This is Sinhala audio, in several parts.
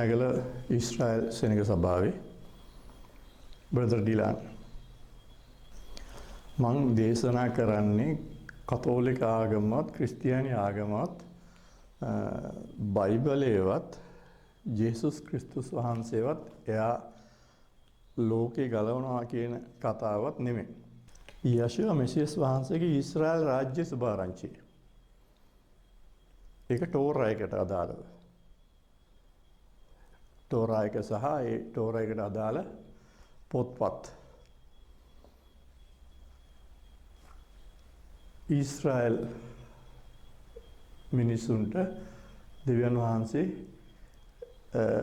කටුනායකල ඊශ්‍රායල් සෙනග සභාවේ බ්‍රදර් ඩිලාන් මං දේශනා කරන්නේ කතෝලික ආගමත් ක්‍රිස්තියානි ආගමත් බයිබලයේවත් ජේසුස් ක්‍රිස්තුස් වහන්සේවත් එයා ලෝකේ ගලවනවා කියන කතාවක් නෙමෙයි. යෂුවා මෙසියස් වහන්සේගේ ඊශ්‍රායල් රාජ්‍ය සුභාරංචිය. ඒක ටෝරා එකට අදාළව. ටෝරා එක සහ ඒ ටෝරා එකට අදාළ පොත්පත්. ඊශ්‍රායල් මිනිසුන්ට දෙවියන් වහන්සේ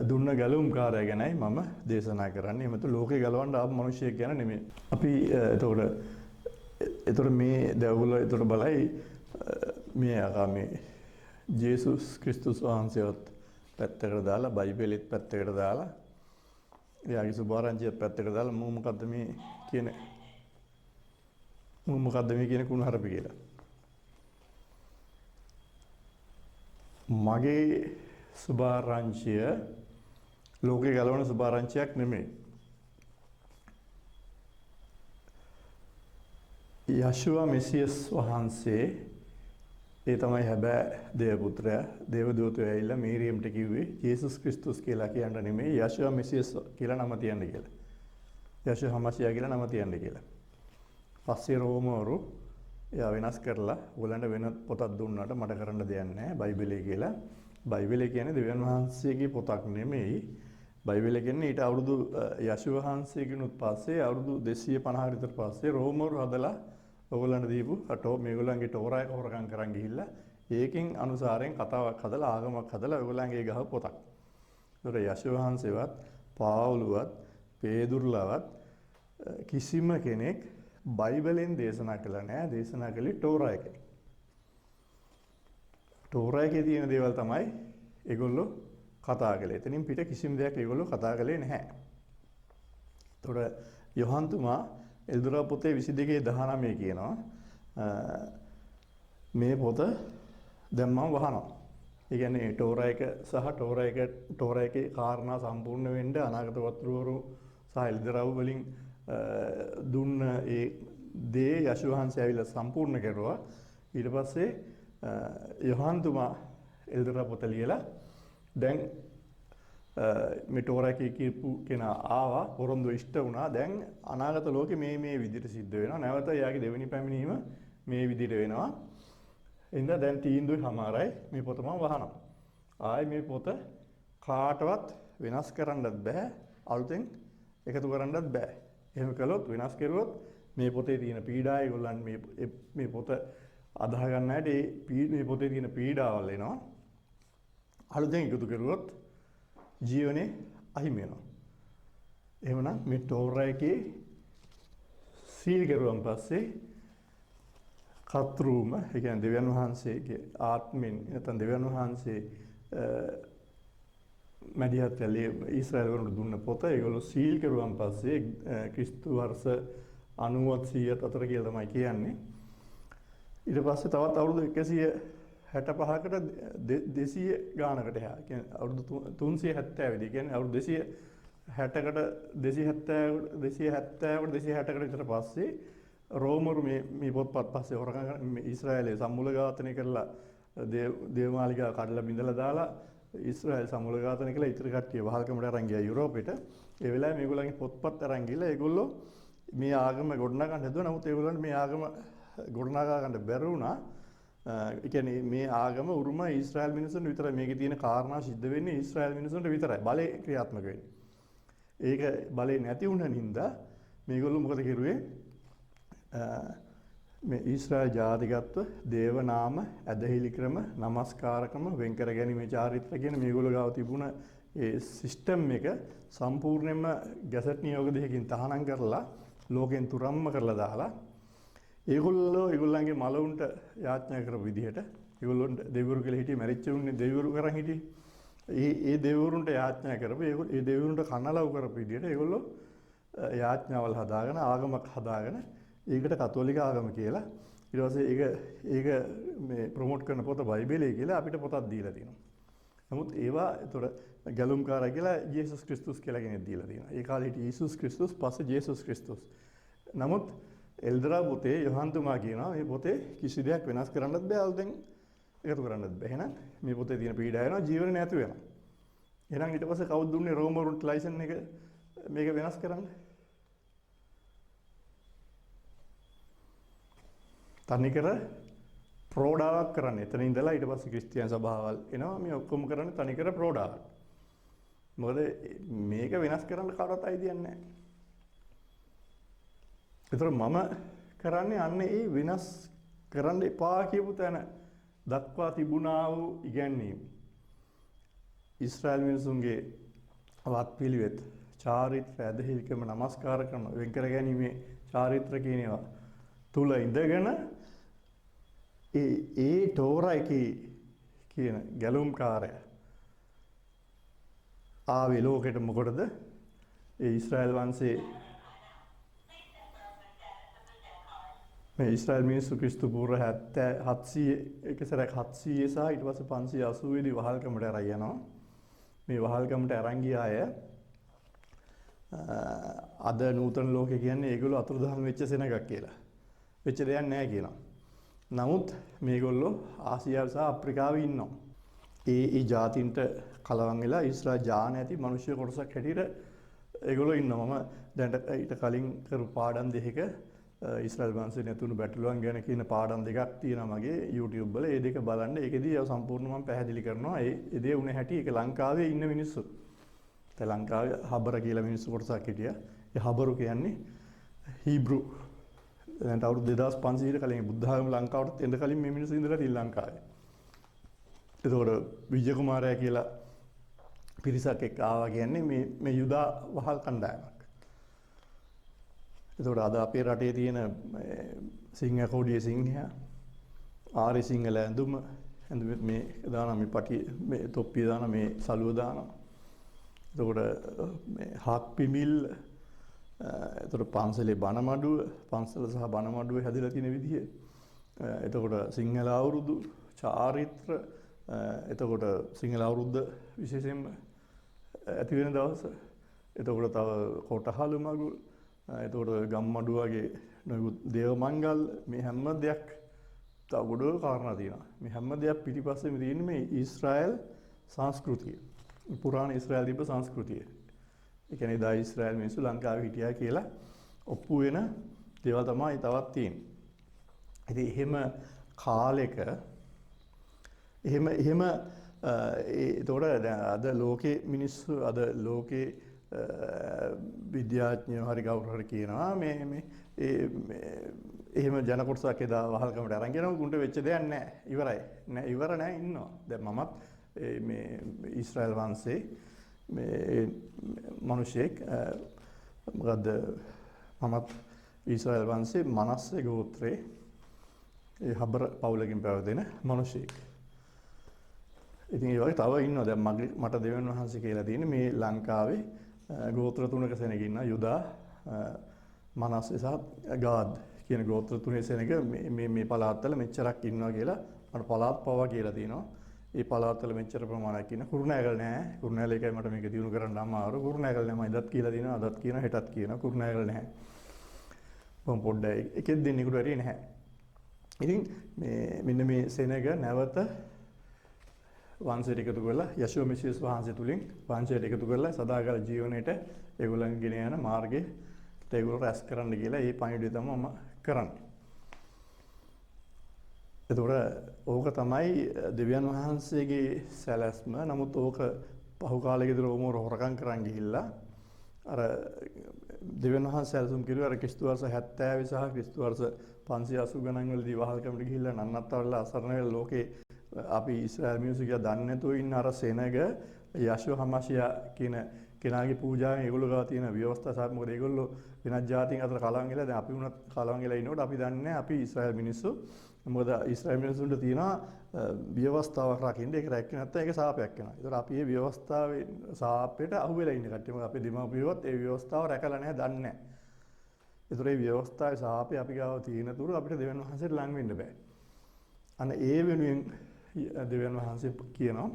දුන්න ගැලවුම් කාර්යය ගැනයි මම දේශනා කරන්නේ. එමෙතු ලෝකේ ගලවන්න ආපු මිනිහෙක් ගැන නෙමෙයි. අපි එතකොට මේ දෙවුල එතකොට බලයි මේ ආගමේ ජේසුස් ක්‍රිස්තුස් වහන්සේවත් පැත්තකට දාලා බයිබලෙත් පැත්තකට දාලා එයාගේ සුභාරංචියත් පැත්තකට දාලා මොකද්ද මේ කියන කුණහරප කියලා. මගේ සුභාරංචිය ලෝකේ ගලවන සුභාරංචියක් නෙමෙයි. යෂුවා මෙසියස් වහන්සේ ඒ තමයි හැබෑ දේවපුත්‍රයා දේවදූතයෝ ඇවිල්ලා මීරියම්ට කිව්වේ ජේසුස් ක්‍රිස්තුස් කියලා කියන්න නෙමෙයි යෂුවා මෙසියස් කියලා නම තියන්න කියලා. යෂුවා හමසියා කියලා නම තියන්න කියලා. පස්සේ රෝමවරු එයා වෙනස් කරලා ඕගලන්ට වෙන පොතක් දුන්නාට මට කරන්න දෙයක් නැහැ බයිබලයේ කියලා. බයිබලය කියන්නේ දෙවියන් වහන්සේගේ පොතක් නෙමෙයි. බයිබලය කියන්නේ ඊට අවුරුදු යෂුවා වහන්සේගෙනුත් පස්සේ අවුරුදු 250 විතර පස්සේ රෝමවරු හදලා ඔයගොල්ලන්ට දීපු මේගොල්ලන්ගේ ටෝරා එක හොරකම් කරන් ගිහිල්ලා ඒකෙන් අනුසාරයෙන් කතාවක් හදලා ආගමක් හදලා ඔයගොල්ලන්ගේ ගහ පොතක්. ඒතර යෂුවා වහන්සේවත් පාවුලුවත් පේදුරුලවත් කිසිම කෙනෙක් බයිබලෙන් දේශනා කළා නෑ. දේශනා කළේ ටෝරා එකේ. ටෝරා එකේ තියෙන දේවල් තමයි ඒගොල්ලෝ කතා කළේ. එතනින් පිට කිසිම දෙයක් ඒගොල්ලෝ කතා කළේ නැහැ. ඒතර යොහන්තුමා එල්දොරා පොතේ 22:19 කියනවා මේ පොත දැන් මම වහනවා. ඒ කියන්නේ ටෝරා එක සහ ටෝරා එකේ කාරණා සම්පූර්ණ වෙන්න අනාගත වතුරුවරු සහ එල්දොරා වලින් දුන්න ඒ දේ යෂුවා වහන්සේ ඇවිල්ලා සම්පූර්ණ කරුවා. ඊට පස්සේ යොහන්තුමා එල්දොරා පොත ලියලා දැන් මේ ටෝරා එකේ කියපු කෙනා ආවා පොරොන්දු ඉෂ්ට වුණා. දැන් අනාගත ලෝකෙ මේ විදිහට සිද්ධ වෙනවා. නැවත එයාගේ දෙවෙනි පැමිණීම මේ විදිහට වෙනවා. එහෙනම් දැන් තීන්දුවේ හමාරයි මේ පොත මම වහනවා. ආයේ මේ පොත කාටවත් වෙනස් කරන්නත් බෑ. අලුතෙන් එකතු කරන්නත් බෑ. එහෙම කළොත් වෙනස් කරුවොත් මේ පොතේ තියෙන පීඩා ඒගොල්ලන් මේ පොත අදාහ ගන්න හැටි මේ පොතේ තියෙන පීඩාවල් එනවා. අලුතෙන් එකතු කරුවොත් ජීවනේ අහිමි වෙනවා. එහෙමනම් මේ ටෝරා එකේ සීල් කරුවන් පස්සේ කත්රුම ඒ කියන්නේ දෙවියන් වහන්සේගේ ආත්මෙන් නැත්නම් දෙවියන් වහන්සේ මැදිහත් වෙලේ ඊශ්‍රායල් වරුන්ට දුන්න පොත ඒගොල්ලෝ සීල් කරුවන් පස්සේ ක්‍රිස්තු වර්ෂ 90ත් 100ත් අතර කියලා තමයි කියන්නේ. ඊට පස්සේ තවත් අවුරුදු 165කට 200 ගානකට එහා. කියන්නේ අවුරුදු 370 දී කියන්නේ අවුරුදු 260කට 260කට විතර පස්සේ රෝමරු මේ පොත්පත් පස්සේ හොරකම් ඊශ්‍රායලයේ සම්මුල ඝාතනය කරලා දේවමාලිගා කඩලා බිඳලා දාලා ඊශ්‍රායල් සම්මුල ඝාතනය කළා. ඉතිරි කට්ටිය වහල්කමට අරන් ගියා යුරෝපෙට. ඒ වෙලාවේ මේගොල්ලන්ගේ පොත්පත් අරන් ගිහලා ඒගොල්ලෝ මේ ආගම ගොඩනගා ගන්න හදුවා. නමුත් ඒගොල්ලන්ට මේ ආගම ගොඩනගා ගන්න බැරි වුණා. ඒ කියන්නේ මේ ආගම උරුම ඊශ්‍රායල් මිනිසුන්ට විතරයි. මේකේ තියෙන කාරණා සිද්ධ වෙන්නේ ඊශ්‍රායල් මිනිසුන්ට විතරයි. බලේ ක්‍රියාත්මක වෙන්නේ. ඒක බලේ නැති වුණ නින්දා මේගොල්ලෝ මොකද කරුවේ? මේ ඊශ්‍රායල් ජාතිකත්ව, දේව නාම, ඇදහිලි ක්‍රම, නමස්කාරකම, වෙන් කර ගැනීමේ චාරිත්‍ර කියන මේගොල්ලෝ ගාව තිබුණ ඒ සිස්ටම් එක සම්පූර්ණයෙන්ම ගැසට් නියෝග දෙකකින් තහනම් කරලා ලෝකෙන් තුරම්ම කරලා දාලා ඒගොල්ලන්ගේ මලවුන්ට යාඥා කරපු විදිහට ඒගොල්ලොන්ට දෙවිවරු කියලා හිටියේ මැරිච්ච උන්නේ දෙවිවරු කරන් හිටියේ. ඒ දෙවිවරුන්ට යාඥා කරපු ඒ දෙවිවරුන්ට කනලව් කරපු විදිහට ඒගොල්ලෝ යාඥාවල් හදාගෙන ආගමක් හදාගෙන ඒකට කතෝලික ආගම කියලා ඊට පස්සේ ඒක මේ ප්‍රොමෝට් කරන පොත බයිබලයේ කියලා අපිට පොතක් දීලා තියෙනවා. නමුත් ඒවා ඒතොර ගැලුම්කාරය කියලා ජේසුස් ක්‍රිස්තුස් කියලා කෙනෙක් දීලා තියෙනවා. ඒ කාලේ හිටිය යේසුස් ක්‍රිස්තුස් පස්සේ ජේසුස් ක්‍රිස්තුස්. නමුත් එල්දරා පොතේ යොහන්තුමා කියනවා මේ පොතේ කිසි දෙයක් වෙනස් කරන්නත් බෑ අලුතෙන් එකතු කරන්නත් බෑ. එහෙනම් මේ පොතේ තියෙන පීඩා වෙනවා ජීවන නැතු වෙනවා. එහෙනම් ඊට පස්සේ කවුද දුන්නේ රෝමවරුන්ට ලයිසන් එක මේක වෙනස් කරන්න? තනිකර ප්‍රෝඩාවක් කරන්නේ. එතන ඉඳලා ඊට පස්සේ ක්‍රිස්තියානි සභාවල් එනවා. මේ ඔක්කොම කරන්නේ තනිකර ප්‍රෝඩාවක්. මොකද මේක වෙනස් කරන්න කාටවත් අයිතියක් නැහැ. ඒතර මම කරන්නේ අන්නේ ඒ වෙනස් කරන්න එපා කියපු තැන දක්වා තිබුණා වූ ඉගැන්වීම. ඊශ්‍රායල් මිනිසුන්ගේ වත්පිළිවෙත්, චාරිත්‍ර, ඇදහිල්කම, නමස්කාර කරන, වෙන් කර ගැනීමේ චාරිත්‍ර කියන ඒවා තුල ඉඳගෙන ඒ ටෝරා එකේ කියන ගැලුම්කාරය ආවේ ලෝකෙට මොකටද? ඒ ඊශ්‍රායල් වංශේ මේ ඊශ්‍රායල් මිනිස්සු ක්‍රිස්තු පූර්ව 700 එක සැරයක් 700 සහ ඊට පස්සේ 580 දී වහල්කමට අරන් යනවා. මේ වහල්කමට අරන් ගිය අය අද නූතන ලෝකේ කියන්නේ ඒගොල්ලෝ අතුරුදහන් වෙච්ච සෙනගක් කියලා. වෙච්ච දෙයක් නැහැ කියනවා. නමුත් මේගොල්ලෝ ආසියාව සහ අප්‍රිකාවේ ඉන්නවා. ඒ ජාතින්ට කලවම් වෙලා ඊශ්‍රායල් ජාන ඇති මිනිස්සු කොටසක් හැටියට ඒගොල්ලෝ ඉන්නවා. මම දැන් ඊට කලින් කරපු පාඩම් දෙකක ඊශ්‍රායල් වංශේ නැතුණු බැටළුවන් ගැන කියන පාඩම් දෙකක් තියෙනවා මගේ YouTube වල. ඒ දෙක බලන්න. ඒකෙදී ඒව සම්පූර්ණව මම පැහැදිලි කරනවා. ඒ දේ උනේ හැටි ඒක ලංකාවේ ඉන්න මිනිස්සු. ඒ ලංකාවේ හබර කියලා මිනිස්සු කොටසක් හිටියා. ඒ හබරු කියන්නේ හීබ්‍රු. දැන් අවුරුදු 2500 කට කලින් බුද්ධ ආගම ලංකාවට එන්න කලින් මේ මිනිස්සු ඉඳලා ශ්‍රී ලංකාවේ. ඒතකොට විජය කුමාරයා කියලා පිරිසක් එක්ක ආවා කියන්නේ මේ යුදා වහල් කණ්ඩායමක්. ඒතකොට අද අපේ රටේ තියෙන සිංහ කෝඩියේ සිංහයා ආරි සිංහල ඇඳුම මේ දාන මේ පටි මේ තොප්පිය දාන මේ සලුව දානවා. එතකොට මේ හක් පිමිල් එතකොට පන්සලේ බණමඩුව පන්සල සහ බණමඩුවේ හැදිලා තියෙන විදිය. එතකොට සිංහල අවුරුදු චාරිත්‍ර එතකොට සිංහල අවුරුද්ද විශේෂයෙන්ම ඇති වෙන දවස. එතකොට තව කොටහළු මගුල් එතකොට ගම්මඩුව වගේ නොයෙකුත් දේව මංගල් මේ හැම දෙයක් තව ගොඩ කාරණා තියෙනවා. මේ හැම දෙයක් පිටිපස්සෙම තියෙන්නේ මේ ඊශ්‍රායල් සංස්කෘතිය. පුරාණ ඊශ්‍රායල් තිබ්බ සංස්කෘතිය. ඒ කියන්නේ දා ඊශ්‍රායල් මිනිස්සු ලංකාවේ හිටියා කියලා ඔප්පු වෙන දේවල් තමයි තවත් තියෙන්නේ. ඉතින් එහෙම කාලෙක එහෙම ඒතකොට අද ලෝකේ මිනිස්සු අද ලෝකේ විද්‍යාඥයෝ හරි කවුරු හරි කියනවා මේ එහෙම ජන කොටසක් එදා වහල්කමට අරන් ගෙනව උන්ට වෙච්ච දෙයක් නැහැ. ඉවරයි. නෑ ඉවර නෑ ඉන්නවා. දැන් මමත් මේ ඊශ්‍රායල් වංශේ මේ මිනිසෙක් මොකද මමත් ඊශ්‍රායල් වංශේ මනස්සේ ගෝත්‍රේ ඒ හබර පවුලකින් පැවතෙන මිනිසෙක්. ඉතින් ඒ වගේ තව ඉන්නවා. දැන් මට දෙවියන් වහන්සේ කියලා තියෙන්නේ මේ ලංකාවේ ගෝත්‍ර තුනක සෙනග ඉන්නවා. යුදා, මනස්සේ සහ ගාද් කියන ගෝත්‍ර තුනේ සෙනග මේ පළාත්වල මෙච්චරක් ඉන්නවා කියලා මට පළාත් පවා කියලා තියෙනවා. ඒ පළාත්වල මෙච්චර ප්‍රමාණයක් ඉන්න. කුරුණෑගල නැහැ. කුරුණෑගල එකයි මට මේක දිනු කරන්න අමාරු. කුරුණෑගල නැහැ. මම ඉදත් කියලා තියෙනවා. අදත් කියනවා. හෙටත් කියනවා. කුරුණෑගල නැහැ. මම පොඩ්ඩයි එකෙක් දෙන්නෙකුට වැඩි නැහැ. ඉතින් මෙන්න මේ සෙනග නැවත වංශයට එකතු කරලා යශෝව මෙසියස් වහන්සේ තුලින් වංශයට එකතු කරලා සදාකාල ජීවනයේට ඒගොල්ලන් ගෙන යන මාර්ගේ ඒගොල්ලෝ රැස් කරන්න කියලා මේ පණිවිඩය තමයි මම කරන්නේ. එතකොට ඕක තමයි දෙවියන් වහන්සේගේ සැලැස්ම. නමුත් ඕක පහු කාලෙකදී රෝමෝර හොරකම් කරන් ගිහිල්ලා අර දෙවියන් වහන්සේ සැලසුම් කිරුවා අර ක්‍රිස්තු වර්ෂ 70 සහ ක්‍රිස්තු වර්ෂ 580 ගණන් වලදී වහල්කමට ගිහිල්ලා නන්නත්තරලා අසරණ වෙලා ලෝකේ අපි ඊශ්‍රායල් මිනිස්සු කියලා දන්නේ නැතුව ඉන්න අර සෙනග යශෝ හමසියා කියන කෙනාගේ පූජාවෙන් ඒගොල්ලෝ ගාව තියෙන ව්‍යවස්ථා සහ මොකද ඒගොල්ලෝ වෙනත් ජාතීන් අතර කලවම් වෙලා දැන් අපි වුණත් කලවම් වෙලා ඉන්නකොට අපි දන්නේ නැහැ අපි ඊශ්‍රායල් මිනිස්සු මොකද ඊශ්‍රායල් මිනිස්සුන්ට තියෙනවා ව්‍යවස්ථාවක් රකින්න ඒක රැක්කේ නැත්නම් ඒක සාපයක් වෙනවා. ඒතර අපි මේ ව්‍යවස්ථාවේ සාපයට අහු වෙලා ඉන්න කට්ටිය මොකද අපේ දෙමාපියෝත් ඒ ව්‍යවස්ථාව රැකලා නැහැ දන්නේ නැහැ. ඒතර මේ ව්‍යවස්ථාවේ සාපේ අපි ගාව තියෙන තුරු අපිට දෙවියන් වහන්සේට ලං වෙන්න බෑ. අන්න ඒ වෙනුවෙන් දෙවියන් වහන්සේ කියනවා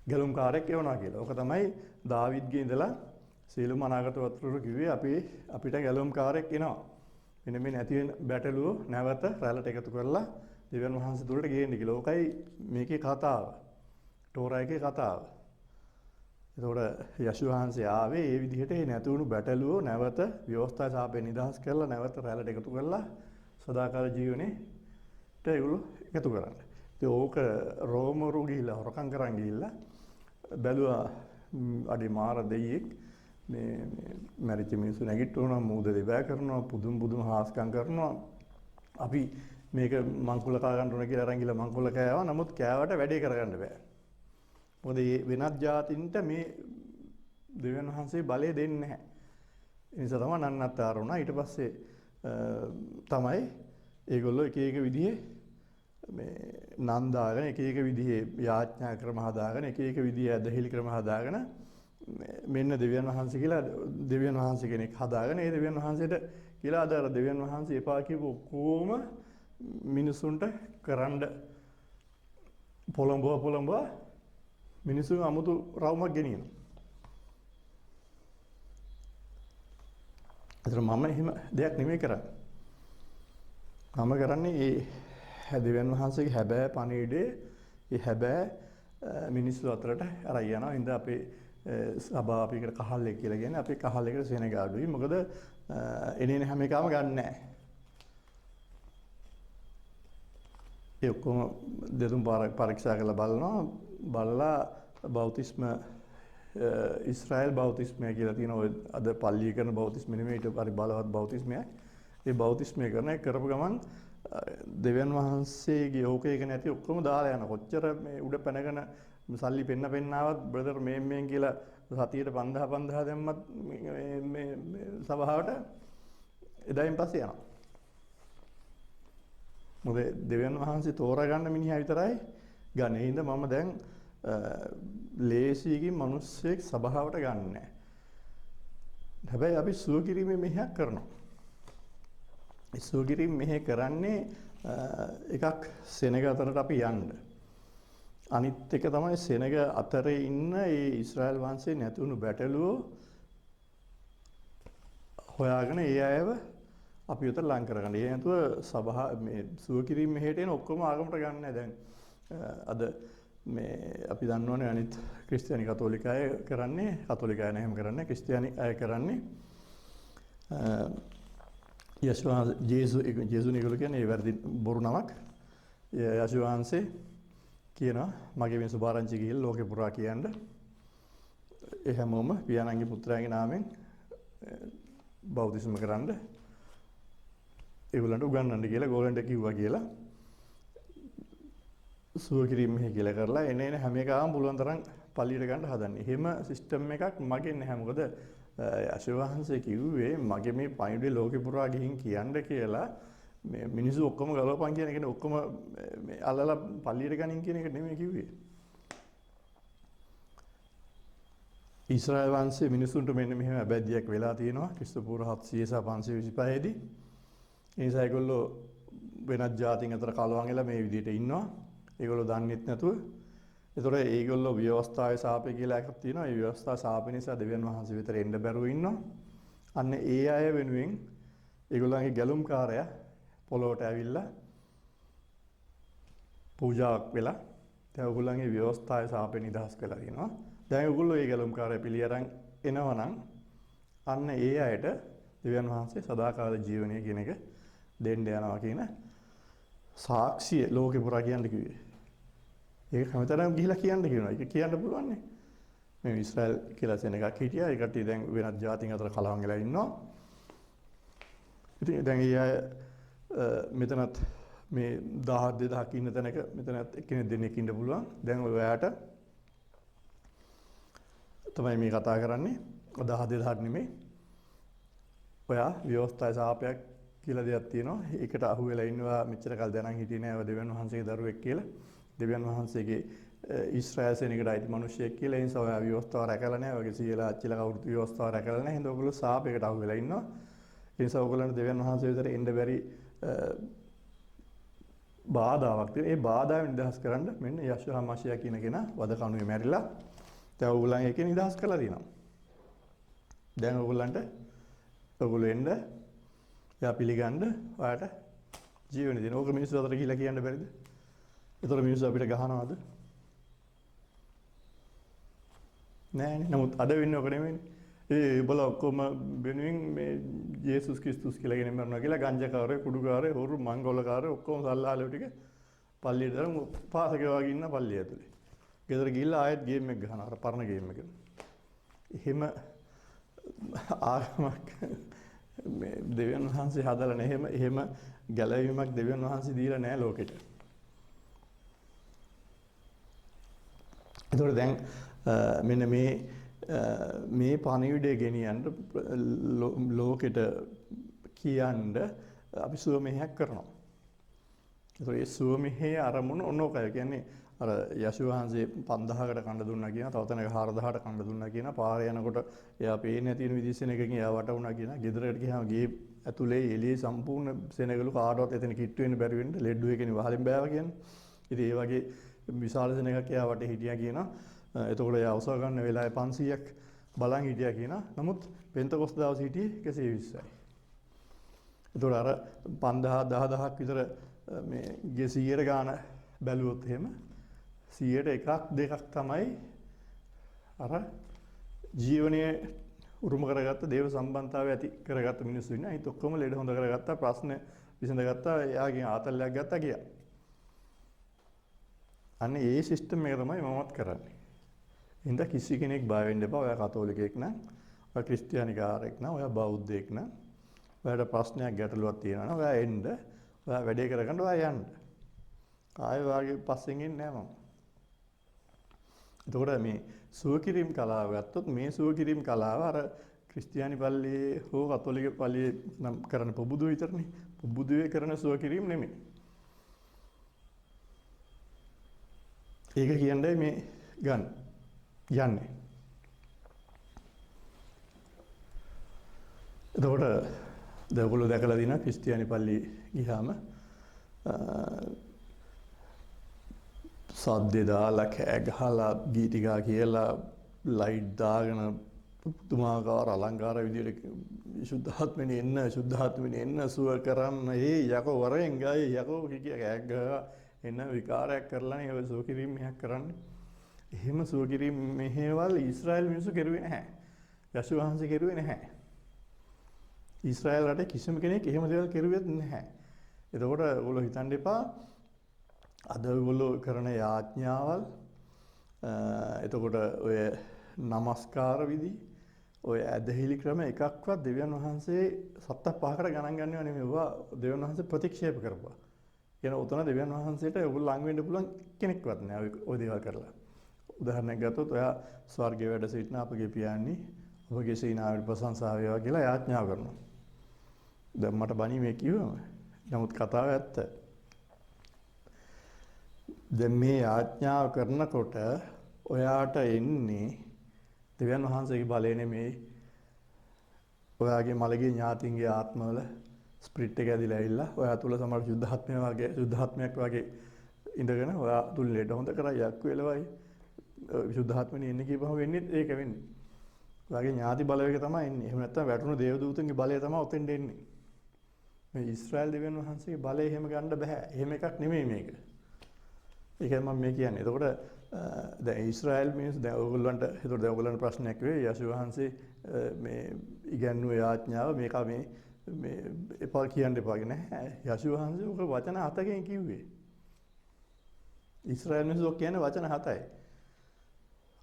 ගැලුම්කාරයෙක් එවනවා කියලා. ඕක තමයි දාවිද්ගේ ඉඳලා සියලුම අනාගත වතුරු කිව්වේ අපිට ගැලුම්කාරයෙක් එනවා. මෙන්න මේ නැති වෙන බැටළුව නැවත රැළට එකතු කරලා දෙවියන් වහන්සේ දුරට ගේන්න කියලා. ඕකයි මේකේ කතාව. ටෝරා එකේ කතාව. එතකොට යෂු වහන්සේ ආවේ ඒ විදිහට ඒ නැති වුණු බැටළුව නැවත ව්‍යවස්ථා ශාපයෙන් නිදහස් කරලා නැවත රැළට එකතු කරලා සදාකාල ජීවනේට ඒගොල්ලෝ එකතු කරන්න. ඉතින් ඕක රෝමරු ගිහිල්ලා හොරකම් කරන් ගිහිල්ලා බැලුවා අඩි මාර දෙයියෙක් මේ මැරිච්ච මිනිස්සු නැගිට්ටුණා මූද දෙබෑ කරනවා පුදුම හාස්කම් කරනවා. අපි මේක මංකුල කා ගන්න ඕන කියලා අරන් ගිහලා මංකුල කෑවා. නමුත් කෑවට වැඩේ කරගන්න බෑ. මොකද මේ වෙනත් ජාතින්ට මේ දෙවියන් වහන්සේ බලය දෙන්නේ නැහැ. ඒ නිසා තමයි නන්නත්තර වුණා. ඊට පස්සේ තමයි ඒගොල්ලෝ එක විදිහේ මේ නන්දාගෙන එක විදිහේ යාඥා ක්‍රම හදාගෙන එක විදිහේ ඇදහිලි ක්‍රම හදාගෙන මෙන්න දෙවියන් වහන්සේ කියලා දෙවියන් වහන්සේ කෙනෙක් හදාගෙන ඒ දෙවියන් වහන්සේට කියලා අදාර දෙවියන් වහන්සේ එපා කියපු ඔක්කොම මිනිසුන්ට කරන්න පොළඹව මිනිසුන් 아무තු රවුමක් ගෙනියනවා. ඒතර මම එහෙම දෙයක් නෙමෙයි කරන්නේ. මම කරන්නේ ඒ දෙවියන් වහන්සේගේ හැබෑ පණිවිඩේ ඒ හැබෑ මිනිස්සු අතරට අරයි යනවා. ඉතින් අපේ සභාව අපි එකට කහල්ලෙක් කියලා කියන්නේ අපි කහල්ලෙකට සෙනගාඩුයි. මොකද එනේන හැම එකම ගන්න නැහැ. ඒ ඔක්කොම දෙතුන් පාරක් පරීක්ෂා කරලා බලලා බෞතිස්ම ඊශ්‍රායල් බෞතිස්මය කියලා තියෙන ඔය අද පල්ලිය කරන බෞතිස්ම නෙමෙයි ඊට පරි බලවත් බෞතිස්මය. ඒ බෞතිස්මය කරපු ගමන් දෙවියන් වහන්සේගේ ඕකේක නැති ඔක්කොම දාලා යන කොච්චර මේ උඩ පැනගෙන සල්ලි පෙන්නවත් බ්‍රදර් මේන් කියලා සතියට 5000 දැම්මත් මේ සභාවට එදායින් පස්සේ යනවා. මොකද දෙවියන් වහන්සේ තෝරාගන්න මිනිහා විතරයි ගන්න. ඒ හින්දා මම දැන් ලේසියකින් මිනිස්සෙක් සභාවට ගන්නෑ. හැබැයි අපි සුවකිරීමේ මෙහෙයක් කරනවා. ඒ සුවකිරීම මෙහෙ කරන්නේ එකක් සෙනග අතරට අපි යන්න. අනිත් එක තමයි සෙනග අතරේ ඉන්න ඒ ඊශ්‍රායල් වංශේ නැතුණු බැටළුවෝ හොයාගෙන ඒ අයව අපි උතර ලං කරගන්න. ඒ නැතුව සභා මේ සුවකිරීම මෙහෙට එන ඔක්කොම ආගමට ගන්නෑ දැන්. අද මේ අපි දන්නවනේ අනිත් ක්‍රිස්තියානි කතෝලික අය කරන්නේ කතෝලික අය නැහැ කරන්නේ ක්‍රිස්තියානි අය කරන්නේ ජේසුස් නිගොල්ලෝ කියන්නේ ඒ වැරදි බොරු නමක්. යේසුස් වහන්සේ කියනවා මගේ මේ සුභාරංචි ගිහිල්ලා ලෝකේ පුරා කියන්න ඒ හැමෝම පියාණන්ගේ පුත්‍රයාගේ නාමයෙන් බෞද්ධිසම කරන්න ඒගොල්ලන්ට උගන්වන්න කියලා ගෝලන්ට කිව්වා කියලා සුවකිරීම මෙහෙ කියලා කරලා එන හැම එකම පුළුවන් තරම් පල්ලියට ගන්න හදන්නේ. එහෙම සිස්ටම් එකක් මගේ නැහැ. මොකද යේසුස් වහන්සේ කිව්වේ මගේ මේ පණිවිඩය ලෝකෙ පුරා ගිහින් කියන්න කියලා මේ මිනිස්සු ඔක්කොම ගලවපන් කියන එක නේ ඔක්කොම මේ අල්ලලා පල්ලියට ගනින් කියන එක නෙමෙයි කිව්වේ. ඊශ්‍රායල් වංශයේ මිනිසුන්ට මෙන්න මෙහෙම අබැද්දියක් වෙලා තියෙනවා ක්‍රිස්තු පූර්ව 700 සහ 525 දී. ඒ නිසා ඒගොල්ලෝ වෙනත් ජාතීන් අතර කලවම් වෙලා මේ විදිහට ඉන්නවා. ඒගොල්ලෝ දන්නෙත් නැතුව. ඒතොර ඒගොල්ලෝ ව්‍යවස්ථාවේ සාපේ කියලා එකක් තියෙනවා. ඒ ව්‍යවස්ථා සාපේ නිසා දෙවියන් වහන්සේ විතර එන්න බැරුව ඉන්නවා. අන්න ඒ අය වෙනුවෙන් ඒගොල්ලන්ගේ ගැලුම්කාරයා පොළොවට ඇවිල්ලා පූජාවක් වෙලා දැන් ඕගොල්ලන්ගේ ව්‍යවස්ථාවේ සාපේ නිදහස් කරලා තියෙනවා. දැන් ඕගොල්ලෝ ඒ ගැලුම්කාරය පිළි අරන් එනවනම් අන්න ඒ අයට දෙවියන් වහන්සේ සදාකාල ජීවනය කියන එක දෙන්න යනවා කියන සාක්ෂිය ලෝකෙ පුරා කියන්න කිව්වේ. ඒක හැමතැනම ගිහිලා කියන්න කියනවා. ඒක කියන්න පුළුවන් නේ. මේ ඊශ්‍රායල් කියලා සෙනගක් හිටියා. ඒ කට්ටිය දැන් වෙනත් ජාතීන් අතර කලවම් වෙලා ඉන්නවා. ඉතින් දැන් ඊය මෙතනත් මේ 10000 2000ක් ඉන්න තැනක මෙතනත් එක්කෙනෙක් දෙන්නෙක් ඉන්න පුළුවන්. දැන් ඔයාට තමයි මේ කතා කරන්නේ. 10000 2000ක් නෙමෙයි. ඔයා ව්‍යවස්ථාවේ සාපයක් කියලා දෙයක් තියෙනවා. ඒකට අහු වෙලා ඉන්නවා මෙච්චර කල් දැනන් හිටියේ නෑ ඔය දෙවියන් වහන්සේගේ දරුවෙක් කියලා. දෙවියන් වහන්සේගේ ඊශ්‍රායල් සෙනගට අයිති මිනිහෙක් කියලා. ඒ නිසා ඔයා ව්‍යවස්ථාව රැකලා නෑ. ඔයගේ සීලා අච්චිලා කවුරුත් ව්‍යවස්ථාව රැකලා නෑ. හින්දා ඔයගොල්ලෝ සාපයකට අහු වෙලා ඉන්නවා. ඒ නිසා ඔයගොල්ලන්ට දෙවියන් වහන්සේ විතර එන්න බැරි බාධාවක් තියෙනවා. ඒ බාධාවෙන් නිදහස් කරන්න මෙන්න යෂුවා මසියා කියන කෙනා වද කණුවේ මැරිලා දැන් ඕගොල්ලන් ඒකේ නිදහස් කරලා තියෙනවා. දැන් ඕගොල්ලන්ට ඔයගොල්ලෝ එන්න එයා පිළිගන්න ඔයාලට ජීවන දෙන. ඕක මිනිස්සු අතර ගිහිලා කියන්න බැරිද? ඒතර මිනිස්සු අපිට ගහනවාද? නෑනේ. නමුත් අද වෙන්නේ ඔක නෙමෙයිනේ. බල ඔක්කොම වෙනුවෙන් මේ ජේසුස් ක්‍රිස්තුස් කියලා ගෙන මරනවා කියලා ගංජාකාරය, කුඩුකාරය, හොරු, මංගොල්ලකාරය ඔක්කොම සල්ලාලෝ ටික පල්ලියට දාලා පාසකේ වගේ ඉන්න පල්ලිය ඇතුලේ. ගෙදර ගිහිල්ලා ආයෙත් ගේම් එක ගහනවා. අර පරණ ගේම් එක. එහෙම ආගමක් මේ දෙවියන් වහන්සේ හදලා නැහැ. එහෙම ගැලවීමක් දෙවියන් වහන්සේ දීලා නැහැ ලෝකෙට. ඒතකොට දැන් මෙන්න මේ පණිවිඩය ගෙනියන්න ලෝකෙට කියන්න අපි සුවමෙහෙයක් කරනවා. ඒතකොට ඒ සුවමෙහෙය අරමුණ ඕනෝකය කියන්නේ අර යශු වහන්සේ 5000කට කන්න දුන්නා කියන, තව තැනක 4000ට කන්න දුන්නා කියන, පාරේ යනකොට එයා පේන්නේ නැති වෙන විදිහ සෙනගකින් එයා වට වුණා කියන, ගෙදරට ගියාම ගේ ඇතුලේ එළියේ සම්පූර්ණ සෙනගලු කාටවත් එතන කිට්ටු වෙන්න බැරි වෙන්න ලෙඩ්ඩු එකනේ වහලින් බෑවා කියන්නේ. ඉතින් ඒ වගේ විශාල සෙනගක් එයා වටේ හිටියා කියනවා. එතකොට එයා උසව ගන්න වෙලාවේ 500ක් බලන් හිටියා කියනවා. නමුත් පෙන්තකොස් දවස් හිටියේ 120යි. එතකොට අර 5000 10000ක් විතර මේ 100ට ගාන බැලුවොත් එහෙම 100ට එකක් දෙකක් තමයි අර ජීවනයේ උරුම කරගත්ත දේව සම්බන්ධතාවය ඇති කරගත්ත මිනිස්සු ඉන්න. අනිත් ඔක්කොම ලෙඩ හොඳ කරගත්තා, ප්‍රශ්න විසඳගත්තා, එයාගෙන් ආතල්ලයක් ගත්තා කියා. අන්න ඒ සිස්ටම් එක තමයි මමත් කරන්නේ. ඉතින් කිසි කෙනෙක් බය වෙන්න එපා. ඔයා කතෝලිකයෙක් නම්, ඔයා ක්‍රිස්තියානිකාරයෙක් නම්, ඔයා බෞද්ධයෙක් නම්, ඔයාට ප්‍රශ්නයක් ගැටලුවක් තියෙනවා නම් ඔයා එන්න. ඔයා වැඩේ කරගන්න ඔයා යන්න. ආයෙ වාගේ පස්සෙන් එන්නේ නැහැ මම. එතකොට මේ සුවකිරීම කලාව ගත්තොත් මේ සුවකිරීම කලාව අර ක්‍රිස්තියානි පල්ලියේ හෝ කතෝලික පල්ලියේ නම් කරන පොබුදුව විතරනේ. පොබුදුවේ කරන සුවකිරීම නෙමෙයි. ඒක කියන්නේ මේ යන්නේ. එතකොට ඔයගොල්ලෝ දැකලා දිනා ක්‍රිස්තියානි පල්ලි ගියාම සද්දේ දාලා කෑ ගහලා ගී ටිකා කියලා ලයිට් දාගෙන පුදුමාකාර අලංකාර විදියට සුද්ධාත්මනේ එන්න සුව කරන්න යකෝ වරෙන් ගායි යකෝ කිය කෑ ගහලා එන්න විකාරයක් කරලානේ ඔය සුව කිරීම මෙහෙක් කරන්නේ. එහෙම සුව කිරීම මෙහෙවල් ඊශ්‍රායල් මිනිස්සු කෙරුවේ නැහැ. යශු වහන්සේ කෙරුවේ නැහැ. ඊශ්‍රායල් රටේ කිසිම කෙනෙක් එහෙම දේවල් කෙරුවෙත් නැහැ. එතකොට ඔයගොල්ලෝ හිතන්න එපා අද ඔයගොල්ලෝ කරන යාඥාවල් එතකොට ඔය নমස්කාර විදි ඔය ඇදහිලි ක්‍රම එකක්වත් දෙවියන් වහන්සේ සත්ත පහකට ගණන් ගන්නව නෙමෙයි. ඒවා දෙවියන් වහන්සේ ප්‍රතික්ෂේප කරපුවා. කියන උතන දෙවියන් වහන්සේට ඔයගොල්ලෝ ලඟ වෙන්න පුළුවන් කෙනෙක්වත් නෑ ඔය දේවල් කරලා. උදාහරණයක් ගත්තොත් ඔයා ස්වර්ගයේ වැඩ සිටින අපගේ පියාණනි ඔබගේ සීනාවට ප්‍රශංසා වේවා කියලා යාඥා කරනවා. දැන් මට බණී මේ කිව්වම. නමුත් කතාව ඇත්ත. දැන් මේ යාඥාව කරනකොට ඔයාට එන්නේ දෙවියන් වහන්සේගේ බලය නෙමෙයි. ඔයාගේ මළගේ ඥාතින්ගේ ආත්මවල ස්පිරිට් එක ඇදිලා ඇවිල්ලා ඔයා තුල සමහර සුද්ධාත්මයක් වගේ ඉඳගෙන ඔයා තුල ලෙඩ හොඳ කරා යක් වේලවයි විසුද්ධාත්මනේ එන්නේ කියපුවම වෙන්නේ ඒක වෙන්නේ. ඔයාගේ ඥාති බලවේග තමයි එන්නේ. එහෙම නැත්නම් වැටුණු දේවදූතන්ගේ බලය තමයි උතෙන්ට එන්නේ. මේ ඊශ්‍රායල් දෙවියන් වහන්සේගේ බලය එහෙම ගන්න බෑ. එහෙම එකක් නෙමෙයි මේක. ඒකයි මම මේ කියන්නේ. එතකොට දැන් ඊශ්‍රායල් මිනිස්සු දැන් ඔයගොල්ලන්ට ඒතකොට දැන් ඔයගොල්ලන්ට ප්‍රශ්නයක් වෙයි යශු වහන්සේ මේ ඉගැන්වුවේ යාඥාව මේක මේ එපා කියන්න එපා නෑ. යශු වහන්සේ ඔක වචන 7කින් කිව්වේ. ඊශ්‍රායල් මිනිස්සු කියන්නේ වචන 7යි.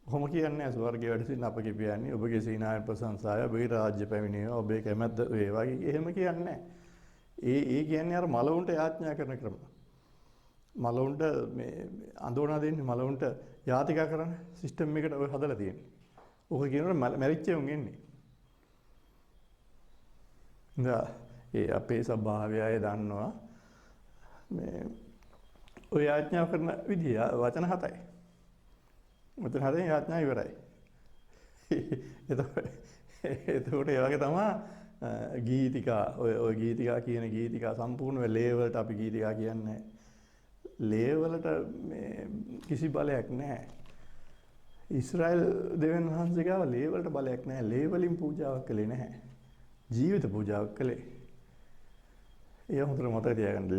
කොහොම කියන්නේ ස්වර්ගයේ වැඩ සිටින අපගේ පියාණනි ඔබගේ සීනාවේ ප්‍රශංසාය ඔබේ රාජ්‍ය පැමිණේවා ඔබේ කැමැත්ත වේවා එහෙම කියන්නේ නැහැ. ඒ කියන්නේ අර මලවුන්ට යාඥා කරන ක්‍රම. මලවුන්ට මේ අඳෝනා දෙන්නේ මලවුන්ට යාතිකා කරන සිස්ටම් එකකට ඔය හදලා තියෙන්නේ. ඕක කියනකොට මැරිච්ච උන් එන්නේ. ඒ අපේ ස්වභාවය දන්නවා මේ ඔය යාඥා කරන විදිය වචන 7යි. මෙතන හරිය යාඥා ඉවරයි. එතකොට ඒ වගේ තමයි ගීතිකා ඔය ගීතිකා කියන ගීතිකා සම්පූර්ණ ලේවලට අපි ගීතිකා කියන්නේ ලේ වලට කිසි බලයක් නැහැ. ඊශ්‍රායල් දෙවියන් වහන්සේ ගාව ලේ වලට බලයක් නැහැ. ලේ වලින් පූජාවක් කළේ නැහැ. ජීවිත පූජාවක් කළේ. ඒ හොඳට මතක තියාගන්න.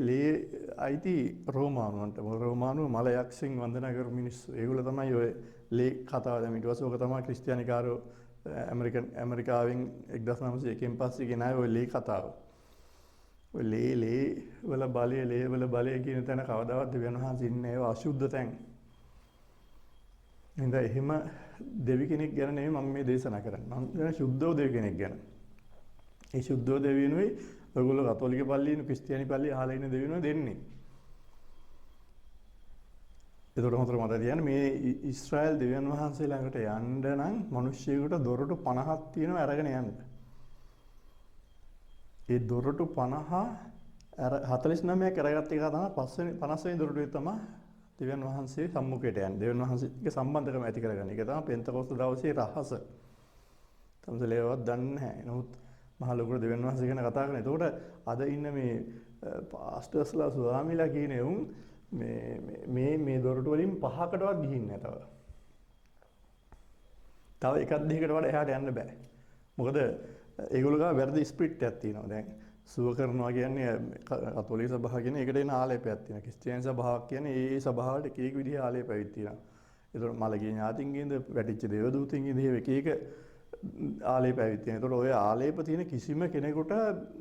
ලේ අයිති රෝමානුවන්ට. රෝමානුව මල යක්ෂයන් වන්දනා කරපු මිනිස්සු. ඒගොල්ලෝ තමයි ඔය ලේ කතාව දැන් ඊට පස්සේ ඔක තමයි ක්‍රිස්තියානිකාරෝ ඇමරිකාවෙන් 1901 පස්සේ ගෙනාවේ ඔය ලේ කතාව. ඔය ලේ වල බලය කියන තැන කවදාවත් දෙවියන් වහන්සේ ඉන්නේ ඒවා අශුද්ධ තැන්. එහෙනම් එහෙම දෙවි කෙනෙක් ගැන නෙමෙයි මම මේ දේශනා කරන්නේ. මම කියන සුද්ධෝ දෙවි කෙනෙක් ගැන. ඒ සුද්ධෝ දෙවියනුයි ඔයගොල්ලෝ කතෝලික පල්ලියේ ක්‍රිස්තියානි පල්ලියේ අහලා ඉන්න දෙවියනුයි දෙන්නේ. ඒකට හොඳට මතක තියාගන්න මේ ඊශ්‍රායල් දෙවියන් වහන්සේ ළඟට යන්න නම් මිනිස්සුයෙකුට දොරටු 50ක් තියෙනවා අරගෙන යන්න. ඒ දොරටු 50 49ක් අරගත්ත එක තමයි 50 වෙනි දොරටුවේ තමයි දෙවියන් වහන්සේ සම්මුඛයට යන්නේ. දෙවියන් වහන්සේගේ සම්බන්ධකම ඇති කරගන්න. ඒක තමයි පෙන්තකොස්ත දවසේ රහස. තමසලේවත් දන්නේ නැහැ. නමුත් මහ ලොකුට දෙවියන් වහන්සේ ගැන කතා කරන. එතකොට අද ඉන්න මේ පාස්ටර්ස්ලා ස්වාමීලා කියන උන් මේ දොරටු වලින් 5කටවත් ගිහින් නැහැ තව එකක් දෙකකට වඩා එහාට යන්න බෑ. මොකද ඒගොල්ලෝ ගාව වැරදි ස්ප්‍රිට් එකක් තියෙනවා. දැන් සුව කරනවා කියන්නේ කතෝලික සභාව කියන්නේ ඒකට එන ආලේපයක් තියෙනවා. ක්‍රිස්තියානි සභාවක් කියන්නේ ඒ සභාවලට එක එක විදිහේ ආලේපයක් තියෙනවා. ඒතකොට මලගේ ඥාතින්ගෙන්ද වැටිච්ච දේවදූතින්ගෙන්ද එක එක ආලේපයක් තියෙනවා. ඒතකොට ඔය ආලේප තියෙන කිසිම කෙනෙකුට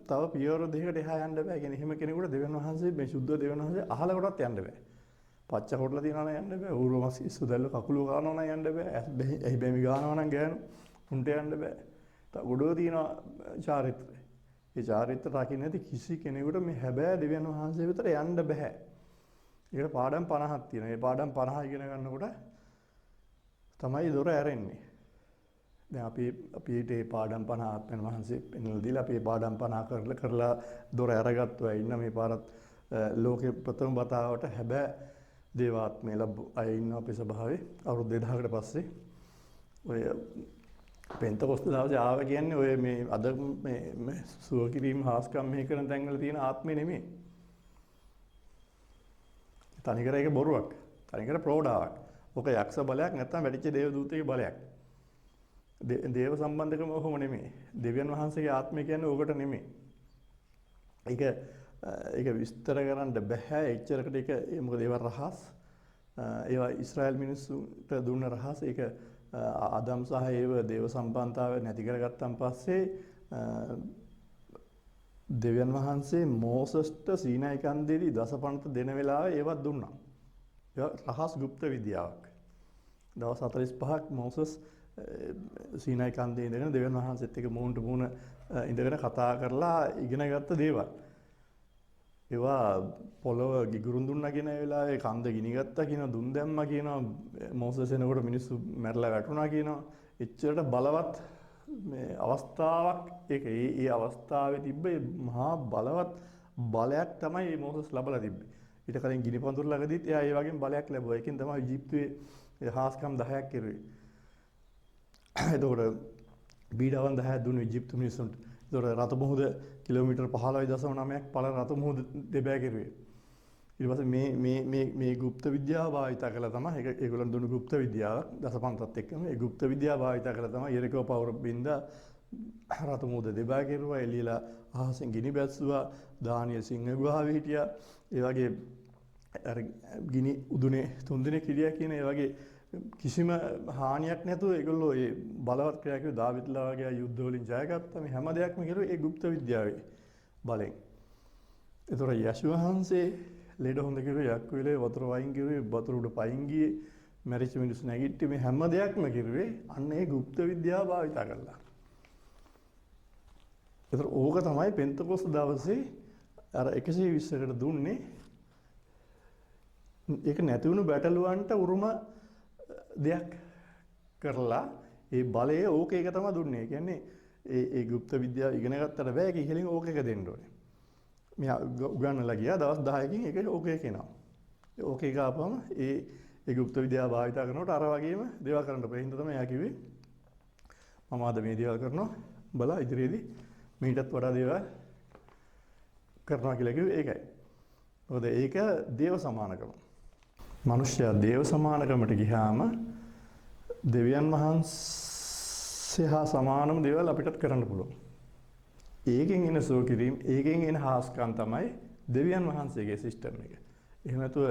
තව පියවර දෙකකට එහා යන්න බෑ. කියන්නේ එහෙම කෙනෙකුට දෙවියන් වහන්සේ මේ සුද්ධ දෙවියන් වහන්සේ අහල කොටත් යන්න බෑ. පච්ච කොටලා තියනවා නම් යන්න බෑ. ඌරුමස් ඉස්සු දැල්ල කකුල ගන්නවා නම් යන්න බෑ. ඇහි බැමි ගන්නවා නම් ගෑනු උන්ට යන්න බෑ. ගොඩෝ තියෙනවා චාරිත්‍රය. ඒ චාරිත්‍ර රකින්න නැති කිසි කෙනෙකුට මේ හැබෑ දෙවියන් වහන්සේ විතර යන්න බෑ. ඒකට පාඩම් 50ක් තියෙනවා. මේ පාඩම් 50 ඉගෙන ගන්නකොට තමයි දොර ඇරෙන්නේ. දැන් අපි මේ පාඩම් 50 ආත්මයන් වහන්සේ පෙන්වලා දීලා අපි පාඩම් 50 කරලා දොර ඇරගත්තා ඉන්න මේ පාරත් ලෝකේ ප්‍රථම වතාවට හැබෑ දේවාත්මය ලැබු අය ඉන්න අපේ සභාවේ අවුරුදු 2000කට පස්සේ ඔය පෙන්තකොස්ත දවසේ ආව කියන්නේ ඔය මේ අද මේ සුව කිරීම හාස්කම් මෙහෙ කරන තැන්වල තියෙන ආත්මය නෙමෙයි. තනිකර ඒක බොරුවක්. තනිකර ප්‍රෝඩාවක්. ඔක යක්ෂ බලයක් නැත්නම් වැඩිච්ච දේව දූතයෙකුගේ බලයක්. දේව සම්බන්ධකම ඔහොම නෙමෙයි. දෙවියන් වහන්සේගේ ආත්මය කියන්නේ ඕකට නෙමෙයි. ඒක විස්තර කරන්න බෑ. එච්චරකට ඒක මොකද ඒවා රහස්. ඒවා ඊශ්‍රායල් මිනිස්සුන්ට දුන්න රහස්. ඒක ආදම් සහ ඒව දේව සම්බන්ධතාවය නැති කරගත්තන් පස්සේ දෙවියන් වහන්සේ මෝසස්ට සීනායි කන්දේදී දසපන්ත දෙන වෙලාවේ ඒවත් දුන්නා. ඒවා රහස් গুপ্ত විද්‍යාවක්. දවස් 45ක් මෝසස් සීනායි කන්දේ ඉඳගෙන දෙවියන් වහන්සේත් එක්ක මූණට මූණ ඉඳගෙන කතා කරලා ඉගෙන ගත්ත දේවල්. ඒවා පොළව ගිගුරුන් දුන්නා කියන වෙලාවේ කන්ද ගිනි ගත්තා කියනවා දුන් දැම්මා කියනවා මෝසස් එනකොට මිනිස්සු මැරලා වැටුණා කියනවා එච්චරට බලවත් මේ අවස්ථාවක් ඒක ඒ අවස්ථාවේ තිබ්බ මහා බලවත් බලයක් තමයි මේ මෝසස් ලබලා තිබ්බේ ඊට කලින් ගිනි පඳුර ළඟදීත් එයා ඒ වගේම බලයක් ලැබුවා ඒකෙන් තමයි ඊජිප්තුවේ හාස්කම් 10ක් කෙරුවේ එතකොට බීඩාවන් 10ක් දුන්නු ඊජිප්තු මිනිස්සුන්ට ඒතොර රත මුහුද කිලෝමීටර් 15.9ක් පළ රත මුහුද දෙබෑ කෙරුවේ. ඊට පස්සේ මේ গুপ্ত විද්‍යාව භාවිත කරලා තමයි ඒගොල්ලන් දුන්නු গুপ্ত විද්‍යාවක් දසපන්තත් එක්කම ඒ গুপ্ত විද්‍යාව භාවිත කරලා තමයි යෙරිකෝ පවුර බින්දා රත මුහුද දෙබෑ කෙරුවා එළියලා අහසෙන් ගිනි බැස්සුවා දානිය සිංහ ගුහාවේ හිටියා ඒ වගේ අර ගිනි උදුනේ 3 දිනක් හිටියා කියන ඒ වගේ කිසිම හානියක් නැතුව ඒගොල්ලෝ ඒ බලවත් ක්‍රියා කරලා දාවිත්ලා වගේ යුද්ධ වලින් ජයගත්තා මේ හැම දෙයක්ම කරුවේ ඒ গুপ্ত විද්‍යාවේ බලෙන්. ඒතර යෂුව වහන්සේ ලෙඩ හොඳ කරුවේ යක් වෙලේ වතුර වයින් කරුවේ වතුර උඩ පයින් ගියේ මැරිච්ච මිනිස්සු නැගිට්ටි මේ හැම දෙයක්ම කරුවේ අන්න ඒ গুপ্ত විද්‍යාව භාවිත කරලා. ඒතර ඕක තමයි පෙන්තකොස්ත දවසේ අර 120කට දුන්නේ ඒක නැති වුණු බැටළුවන්ට උරුම දෙයක් කරලා ඒ බලය ඕක එක තමයි දුන්නේ. ඒ කියන්නේ ඒ গুপ্ত විද්‍යාව ඉගෙන ගත්තට බෑ ඒක ඉහළින් ඕක එක දෙන්න ඕනේ. මෙයා උගන්වලා ගියා දවස් 10කින් ඒක ඕක එක එනවා. ඒ ඕක එක ආපම ඒ গুপ্ত විද්‍යාව භාවිත කරනකොට අර වගේම දේවල් කරන්න බෑ. හින්දා තමයි එයා කිව්වේ මම අද මේ දේවල් කරනවා බලා ඉදිරියේදී මීටත් වඩා දේවල් කරනවා කියලා කිව්වේ ඒකයි. මොකද ඒක දේව සමානකම. මිනිස්සයා දේව සමානකමට ගියාම දෙවියන් වහන්සේ හා සමානම දේවල් අපිටත් කරන්න පුළුවන්. ඒකෙන් එන සෝකිරීම, ඒකෙන් එන හාස්කම් තමයි දෙවියන් වහන්සේගේ සිස්ටම් එක. එහෙම නැතුව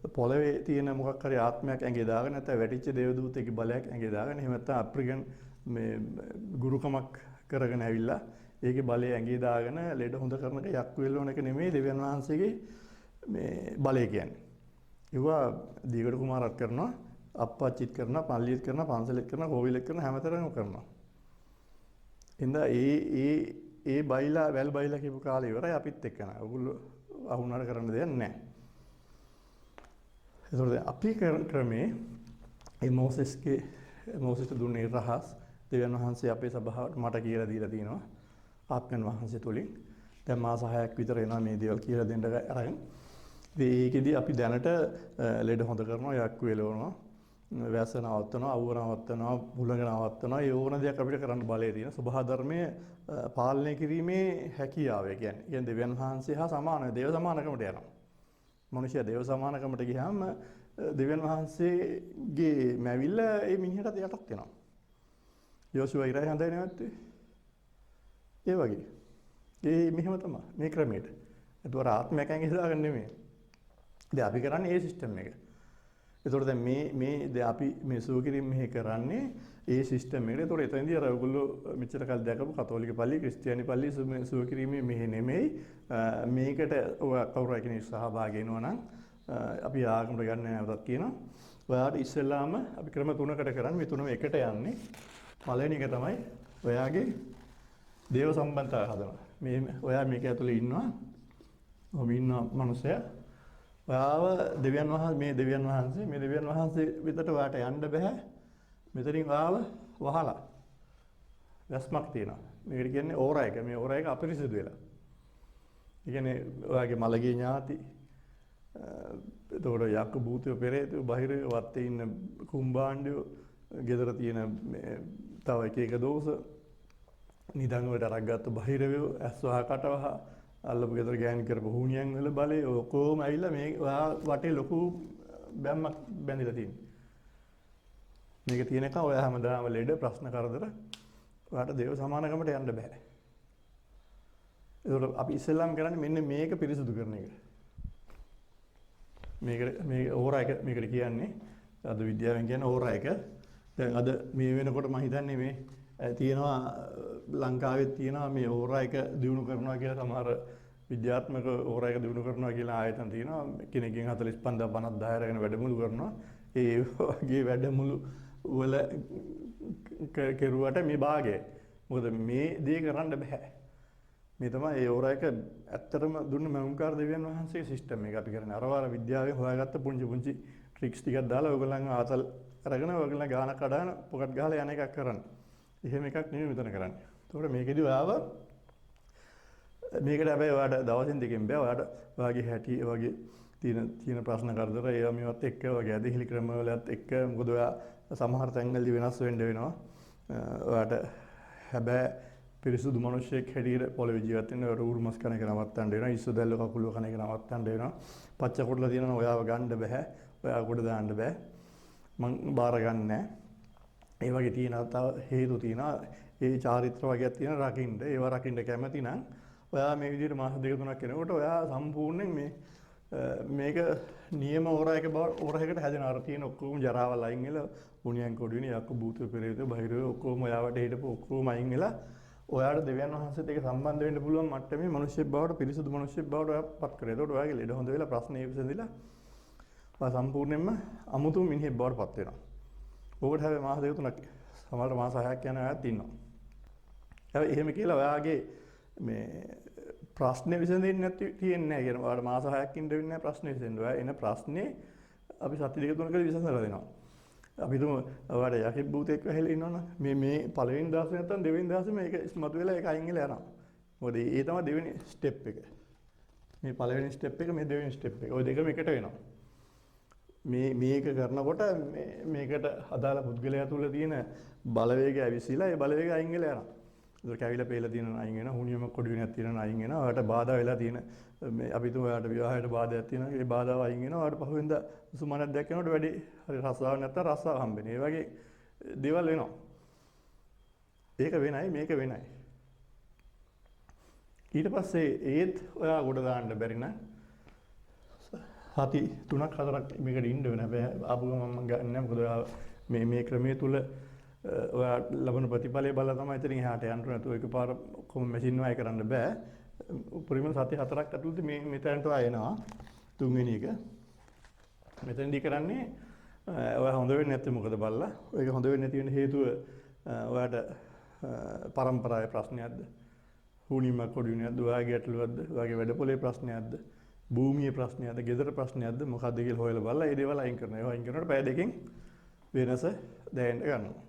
පොළවේ තියෙන මොකක් හරි ආත්මයක් ඇඟේ දාගෙන නැත්නම් වැටිච්ච දේවදූතෙක්ගේ බලයක් ඇඟේ දාගෙන එහෙම නැත්නම් අප්‍රිකන් මේ ගුරුකමක් කරගෙන ඇවිල්ලා ඒකේ බලය ඇඟේ දාගෙන ලෙඩ හොඳ කරන එක යක්කු වෙලවන එක නෙමෙයි දෙවියන් වහන්සේගේ මේ බලය කියන්නේ. ඒවා දීගඩ කුමාරත් කරනවා, අප්පච්චිත් කරනවා, පල්ලියත් කරනවා, පන්සලෙත් කරනවා, කෝවිලෙත් කරනවා, හැමතැනම කරනවා. ඉතින් ඒ බයිලා වැල් බයිලා කියපු කාලේ ඉවරයි අපිත් එක්ක නෑ. ඔයගොල්ලෝ අහුණාට කරන්න දෙයක් නෑ. ඒතකොට අපි කරන ක්‍රමේ ඒ මෝසෙස්ට දුන්නේ රහස් දෙවියන් වහන්සේ අපේ සභාවට මට කියලා දීලා තිනවා. ආත්මයන් වහන්සේ තුලින් දැන් මාස 6ක් විතර එනවා මේ දේවල් කියලා දෙන්න අරගෙන. ඒකෙදි අපි දැනට ලෙඩ හොඳ කරනවා, යක්කු එලවනවා, වැස්ස නවත්තනවා, අවුව නවත්තනවා, මුලඟ නවත්තනවා. ඒ ඕන දෙයක් අපිට කරන්න බලය තියෙන සබහා ධර්මයේ පාලනය කිරීමේ හැකියාව. ඒ කියන්නේ දෙවියන් වහන්සේ හා සමාන දේව සමානකමට යනවා. මිනිස්සයා දේව සමානකමට ගියාම දෙවියන් වහන්සේගේ මැවිල්ල ඒ මිනිහට යටත් වෙනවා. යෝසුවා ඉරයි හඳයි නැවතුනේ. ඒ වගේ. ඒ මෙහෙම තමයි මේ ක්‍රමයට. ඒතකොට ආත්මයක් ඇඟේ දාගන්න නෙමෙයි. දැන් අපි කරන්නේ ඒ සිස්ටම් එක. ඒතකොට දැන් මේ දැන් අපි මේ සුවකිරීම මෙහෙ කරන්නේ ඒ සිස්ටම් එකට. ඒතකොට එතනදී අර ඔයගොල්ලෝ මෙච්චර කල් දැකපු කතෝලික පල්ලිය, ක්‍රිස්තියානි පල්ලිය සුවකිරීමේ මෙහෙ නෙමෙයි. මේකට ඔය කවුරු කෙනෙක් සහභාගී වෙනවා නම් අපි ආගමට ගන්න නැවතත් කියනවා. ඔයාට ඉස්සෙල්ලාම අපි ක්‍රම තුනකට කරන්නේ. මේ තුනම එකට යන්නේ. පළවෙනි එක තමයි ඔයාගේ දේව සම්බන්ධතාවය හදනවා. ඔයා මේක ඇතුලේ ඉන්නවා. ඔහොම ඉන්න මනුස්සයා. ඔයාව දෙවියන් වහන්සේ විතට ඔයාට යන්න බෑ. මෙතනින් ඔයාව වහලා. වැස්මක් තියෙනවා. මේකට කියන්නේ ඕරා එක. මේ ඕරා එක අපිරිසිදු වෙලා. ඒ කියන්නේ ඔයාගේ මලගේ ඥාති එතකොට යක්ක භූතයෝ පෙරේතයෝ බාහිර වත්තේ ඉන්න කුම්බාණ්ඩයෝ ගෙදර තියෙන තව එක දෝෂ නිදන් වලට අරක් ගත්ත බාහිරවෝ ඇස්වහ කටවහ අල්ලපු ගෙදර ගෑනි කරපු හුණියන් වල බලේ ඔක්කොම ඇවිල්ලා මේ ඔයා වටේ ලොකු බැම්මක් බැඳිලා තියෙනවා. මේක තියෙන එක ඔයා හැමදාම ලෙඩ ප්‍රශ්න කරදර ඔයාට දේව සමානකමට යන්න බෑ. ඒකට අපි ඉස්සෙල්ලාම කරන්නේ මෙන්න මේක පිරිසුදු කරන එක. මේ ඕරා එක මේකට කියන්නේ අද විද්‍යාවෙන් කියන ඕරා එක. දැන් අද මේ වෙනකොට මම හිතන්නේ මේ තියෙනවා ලංකාවෙත් තියෙනවා මේ ඕරා එක දිනු කරනවා කියලා සමහර විද්‍යාත්මක ඕරා එක දිනු කරනවා කියලා ආයතන තියෙනවා. කෙනෙක්ගෙන් 45 50 අරගෙන වැඩමුළු කරනවා. ඒ වගේ වැඩමුළු වල කෙරුවට මේ භාගය. මොකද මේ දේ කරන්න බෑ. මේ තමයි ඒ ඕරා එක ඇත්තටම දුන්න මෞංකාර දෙවියන් වහන්සේගේ සිස්ටම් එක. අපි කරන්නේ අරවාර විද්‍යාවෙන් හොයාගත්ත පුංචි ට්‍රික්ස් ටිකක් දාලා ඔයගොල්ලන් ආතල් අරගෙන ඔයගොල්ලන් ගාන කඩන පොකට් ගහලා යන එකක් කරන්නේ. එහෙම එකක් නෙමෙයි මෙතන කරන්නේ. ඒතකොට මේකෙදි ඔයාව මේකට හැබැයි ඔයාට දවසින් දෙකෙන් බෑ. ඔයාගේ හැටි ඔයාගේ තියෙන ප්‍රශ්න කරදර ඒවා මේවත් එක්ක ඔයාගේ ඇදහිලි ක්‍රමවලත් එක්ක මොකද ඔයා සමහර තැන්වලදී වෙනස් වෙන්න වෙනවා. ඔයාට හැබැයි පිරිසුදු මිනිස්සෙක් හැටියට පොළවේ ජීවත් වෙන්න ඔයාට ඌරු මස් කන එක නවත්තන්න වෙනවා. ඉස්සු දැල්ල කකුල කන එක නවත්තන්න වෙනවා. පච්ච කොටලා තියෙනවා ඔයාව ගන්න බෑ. ඔයාව කොට දාන්න බෑ. මං බාර ගන්න නෑ. ඒ වගේ තියෙන තව හේතු තියෙනවා. ඒ චාරිත්‍ර වගේක් තියෙන රකින්න. ඒවා රකින්න කැමති නම් ඔයා මේ විදිහට මාස දෙක තුනක් යනකොට ඔයා සම්පූර්ණයෙන් මේක නියම ඕරයකට හැදෙන අර තියෙන ඔක්කොම ජරාවල් අයින් වෙලා උණියන් කොඩුවින යක්කු භූතය පෙරේතය බහිරව ඔක්කොම ඔයාවට හිටපු ඔක්කොම අයින් වෙලා ඔයාට දෙවියන් වහන්සේත් එක්ක සම්බන්ධ වෙන්න පුළුවන් මට්ටමේ මිනිස්සෙක් බවට පිරිසුදු මිනිස්සෙක් බවට ඔයා පත් කරේ. ඒකට ඔයාගේ ලෙඩ හොඳ වෙලා ප්‍රශ්නේ විසඳිලා ඔයා සම්පූර්ණයෙන්ම අමුතු මිනිහෙක් බවට පත් වෙනවා. ඔකට හැබැයි මාස දෙක තුනක් සමහරවිට මාස 6ක් යන අයත් ඉන්නවා. හැබැයි එහෙම කියලා ඔයාගේ මේ ප්‍රශ්නේ විසඳෙන්නේ නැති තියෙන්නේ නැහැ කියන ඔයාලට මාස 6ක් ඉඳ වෙන්නේ නැහැ ප්‍රශ්නේ විසඳෙන්න. ඔයා එන ප්‍රශ්නේ අපි සති දෙක තුනකදී විසඳලා දෙනවා. අපි තුමු ඔයාලට යකෙක් භූතෙක් වැහිලා ඉන්නවනම් මේ පළවෙනි දවසේ නැත්තම් දෙවෙනි දවසේ මේක ඉස්මතු වෙලා ඒක අයින් වෙලා යනවා. මොකද ඒ තමයි දෙවෙනි ස්ටෙප් එක. මේ පළවෙනි ස්ටෙප් එක මේ දෙවෙනි ස්ටෙප් එක. ওই දෙකම එකට වෙනවා. මේක කරනකොට මේකට අදාළ පුද්ගලයා තුළ තියෙන බලවේගය ඇවිසිලා ඒ බලවේගය අයින් වෙලා යනවා. ඒක කැවිලා පෙළලා තියෙන අයින් වෙනවා. හුනියම කොඩි වෙනක් තියෙන අයින් වෙනවා. ඔයාලට බාධා වෙලා තියෙන මේ අපි තුමු ඔයාලට විවාහයට බාධායක් තියෙනවා. ඒ බාධාව අයින් වෙනවා. ඔයාලට පහුවෙන්ද සුමානක් දැක්කනකොට වැඩි හරි රස්සාවක් නැත්තම් රස්සාව හම්බෙන්නේ. ඒ වගේ දේවල් වෙනවා. ඒක වෙනයි මේක වෙනයි. ඊට පස්සේ ඒත් ඔයා ගොඩ දාන්න බැරි නම් සති 3ක් 4ක් මේකට ඉන්න වෙන හැබැයි ආපු ගමන් මම ගන්න නැහැ. මොකද ඔයා මේ ක්‍රමයේ තුල ඔයා ලබන ප්‍රතිඵලය බලලා තමයි ඉතින් එහාට යන්න ඕනේ. නැතුව එකපාර කොහොම මැෂින් වයි කරන්න බෑ. උපරිම සති 4ක් ඇතුළත මේ මෙතනට එනවා. තුන්වෙනි එක. මෙතනදී කරන්නේ ඔයා හොඳ වෙන්නේ නැත්නම් මොකද බලලා. ඒක හොඳ වෙන්නේ නැති වෙන හේතුව ඔයාට පරම්පරාවේ ප්‍රශ්නයක්ද? හුනියමක් කොඩි වෙනවද? ඔයාගේ ගැටලුවක්ද? ඔයාගේ වැඩපොලේ ප්‍රශ්නයක්ද? භූමියේ ප්‍රශ්නයක්ද? ගෙදර ප්‍රශ්නයක්ද? මොකක්ද කියලා හොයලා බලලා ඒ දේවල් අයින් කරනවා. ඒවා අයින් කරනකොට පැය දෙකකින් වෙනස දැනෙන්න ගන්නවා.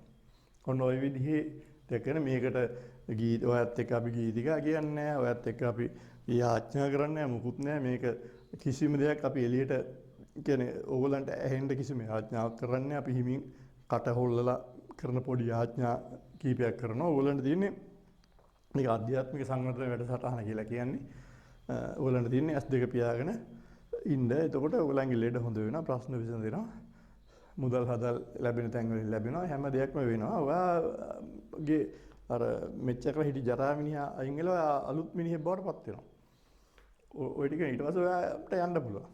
ඔන්න ওই විදිහේ දෙකන මේකට ගීත ඔයත් එක්ක අපි ගීතිකා කියන්නේ නැහැ. ඔයත් එක්ක අපි යාඥා කරන්නේ නැහැ. මුකුත් නැහැ. මේක කිසිම දෙයක් අපි එළියට කියන්නේ ඕගලන්ට ඇහෙන්න කිසිම යාඥාවක් කරන්නේ අපි හිමින් කට හොල්ලලා කරන පොඩි යාඥා කීපයක් කරනවා. ඕගලන්ට තියෙන්නේ මේක ආධ්‍යාත්මික සංවර්ධන වැඩසටහන කියලා කියන්නේ. ඕගලන්ට තියෙන්නේ S2 පියාගෙන ඉන්න. එතකොට ඕගලන්ගේ ලෙඩ හොඳ වෙනවා. ප්‍රශ්න විසඳෙනවා. මුදල් හදල් ලැබෙන තැන් වලින් ලැබෙනවා. හැම දෙයක්ම වෙනවා. ඔයාගේ අර මෙච්චර හිටි ජරා මිනිහා අයින් වෙලා අලුත් මිනිහෙක් බවට පත් වෙනවා. ඔය ටික ඊට පස්සේ ඔයාට යන්න පුළුවන්.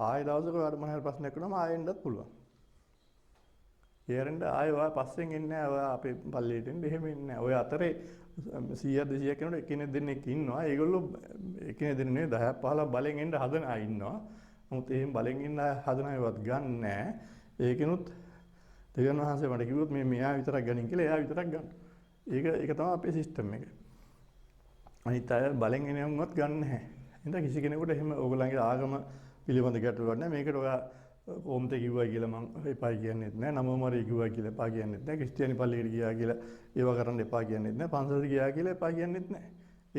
ආයෙ දවසක ඔයාට මොන හරි ප්‍රශ්නයක් වුණාම ආයෙ එන්නත් පුළුවන්. ඒරෙන්ද ආයෙ ඔයා පස්සෙන් එන්නේ නැහැ. ඔයා අපේ පල්ලියට එන්න එහෙම එන්නේ නැහැ. ඔය අතරේ 100 200 කෙනෙකුට එකිනෙක දෙන්නෙක් ඉන්නවා. ඒගොල්ලෝ එකිනෙක දෙන්නේ 10ක් 15ක් බලෙන් එන්න හදන අය ඉන්නවා. නමුත් එහෙම බලෙන් ඉන්න හදන අයවත් ගන්න නැහැ. ඒකිනුත් දෙවියන් වහන්සේ මට කිව්වොත් මේ මෙයා විතරක් ගනින් කියලා එයා විතරක් ගන්න. ඒක තමයි අපේ සිස්ටම් එක. අනිත් අය බලෙන් එනවුවත් ගන්න නැහැ. එහෙනම් කිසි කෙනෙකුට එහෙම ඕගොල්ලන්ගේ ආගම පිළිබඳ ගැටලුවක් නැහැ. මේකට ඔයා කොම්තේ කිව්වා කියලා මම එපා කියන්නේත් නැහැ. නමෝමරි කිව්වා කියලා එපා කියන්නේත් නැහැ. ක්‍රිස්තියානි පල්ලියට ගියා කියලා ඒවා කරන්න එපා කියන්නේත් නැහැ. පන්සලට ගියා කියලා එපා කියන්නේත් නැහැ.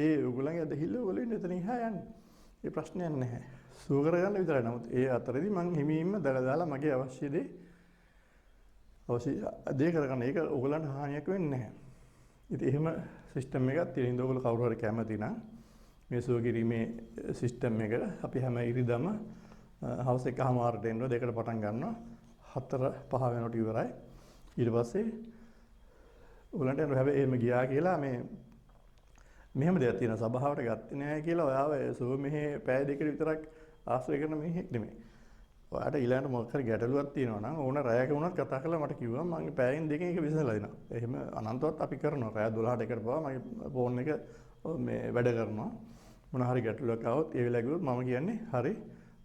ඒ ඕගොල්ලන්ගේ අදහිල්ල ඕගොල්ලෝ ඉන්න එතන ඉහා යන්නේ. ඒ ප්‍රශ්නයක් නැහැ. සුව කරගන්න විතරයි. නමුත් ඒ අතරදී මම හිමීම දාලා මගේ අවශ්‍ය දේ කරගන්න. ඒක ඕගොල්ලන්ට හානියක් වෙන්නේ නැහැ. ඉතින් එහෙම සිස්ටම් එකක් තියෙන. ඕගොල්ලෝ කවුරු හරි කැමති නම් මේ සුව කිරීමේ සිස්ටම් එක අපි හැම ඉරිදම හවස් 1:00ට එනවා. 2ට පටන් ගන්නවා. 4:05 වෙනකොට ඉවරයි. ඊට පස්සේ ඕගොල්ලන්ට එනවා. හැබැයි එහෙම ගියා කියලා මෙහෙම දෙයක් තියෙන සභාවට ගත්තේ නැහැ කියලා ඔයාව සුව මෙහි පැය දෙකකට විතරක් ආශ්‍රය කරන මිනිහෙක් නෙමෙයි. ඔයාට ඊළඟට මොකක් හරි ගැටලුවක් තියෙනවා නම් ඕන රැයක වුණත් කතා කරලා මට කිව්වා මම පැයෙන් දෙකකින් ඒක විසඳලා දෙනවා. එහෙම අනන්තවත් අපි කරනවා. රැය 12ට එකට පවා මගේ ෆෝන් එක මේ වැඩ කරනවා. මොන හරි ගැටලුවක් ආවොත් ඒ වෙලාව ගියොත් මම කියන්නේ හරි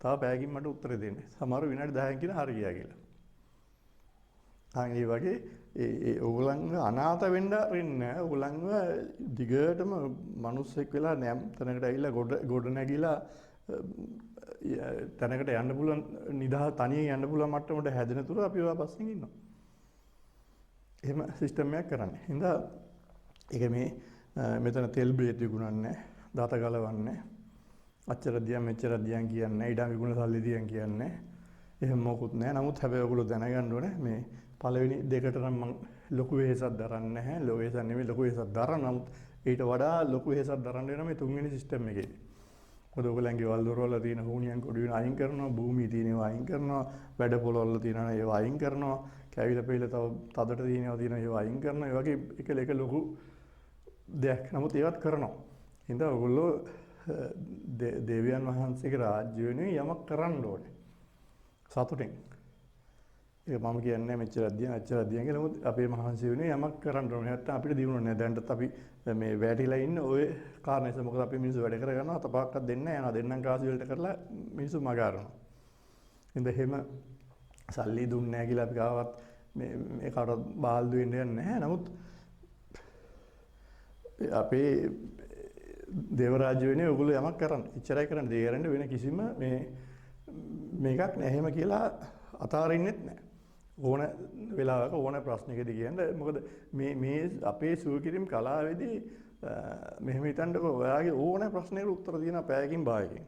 තව පැයකින් මට උත්තර දෙන්න. සමහර විනාඩි 10කින් කියන හරි ගියා කියලා. ඒ වගේ ඒ ඕගොල්ලන්ව අනාථ වෙන්න වෙන්නේ නැහැ. ඕගොල්ලන්ව දිගටම මිනිස්සෙක් වෙලා නැම් තැනකට ඇවිල්ලා ගොඩ නැගිලා තැනකට යන්න පුළුවන් නිදහස් තනියෙන් යන්න පුළුවන් මට්ටමට හැදෙන තුරු අපි ඔයා පස්සෙන් ඉන්නවා. එහෙම සිස්ටම් එකක් කරන්නේ. හින්දා ඒක මේ මෙතන තෙල් බ්‍රේත් විකුණන්නේ, දත ගලවන්නේ, අච්චර දියම් මෙච්චර දියම් කියන්නේ, ඉඩම් විකුණ සල්ලි දියම් කියන්නේ. එහෙම මොකුත් නැහැ. නමුත් හැබැයි ඔයගොල්ලෝ දැනගන්න ඕනේ මේ පළවෙනි දෙකට නම් මම ලොකු වෙහෙසක් දරන්නේ නැහැ. ලොකු වෙහෙසක් නෙමෙයි ලොකු වෙහෙසක් දරන. නමුත් ඊට වඩා ලොකු වෙහෙසක් දරන්න වෙනවා මේ තුන්වෙනි සිස්ටම් එකේදී. මොකද ඔයගොල්ලන්ගේ වල් දොරවල තියෙන හුනියන් කොඩු වෙන අයින් කරනවා, භූමියේ තියෙන ඒවා අයින් කරනවා, වැඩ පොළවල තියෙන ඒවා අයින් කරනවා, කැවිලා පෙවිලා තව තදට තියෙන ඒවා අයින් කරනවා. ඒ වගේ එක ලොකු දෙයක්. නමුත් ඒවත් කරනවා. හින්දා ඔයගොල්ලෝ දෙවියන් වහන්සේගේ රාජ්‍ය වෙනුවෙන් යමක් කරන්න ඕනේ. සතුටින්. ඒක මම කියන්නේ මෙච්චර අධ්‍යයන අච්චර අධ්‍යයන කියලා. නමුත් අපේ මහන්සි වෙනුවෙන් යමක් කරන්න ඕනේ. නැත්නම් අපිට දිනුනේ නැහැ. දැන්ටත් අපි මේ වැටිලා ඉන්න ඔය කාරණේ නිසා මොකද අපි මිනිස්සු වැඩ කරගන්නවා තපක්වත් දෙන්නේ නැහැ. යනවා දෙන්නම් කාසි වලට කරලා මිනිස්සු මග අරනවා. ඉතින් එහෙම සල්ලි දුන්නේ නැහැ කියලා අපි කාවත් මේ කාටවත් බාල්දු වෙන්න යන්නේ නැහැ. නමුත් අපේ දේව රාජ්‍ය වෙනුවෙන් ඔයගොල්ලෝ යමක් කරන්න. ඉච්චරයි කරන්න. දෙයරෙන්න වෙන කිසිම මේකක් නැහැ. එහෙම කියලා අතාරින්නෙත් නැහැ. ඕන වෙලාවක ඕන ප්‍රශ්නයකදී කියන්නේ මොකද මේ අපේ සුවකිරීම කලාවේදී මෙහෙම හිතන්නකෝ ඔයාගේ ඕන ප්‍රශ්නයකට උත්තර දෙන පැයකින් භාගයකින්.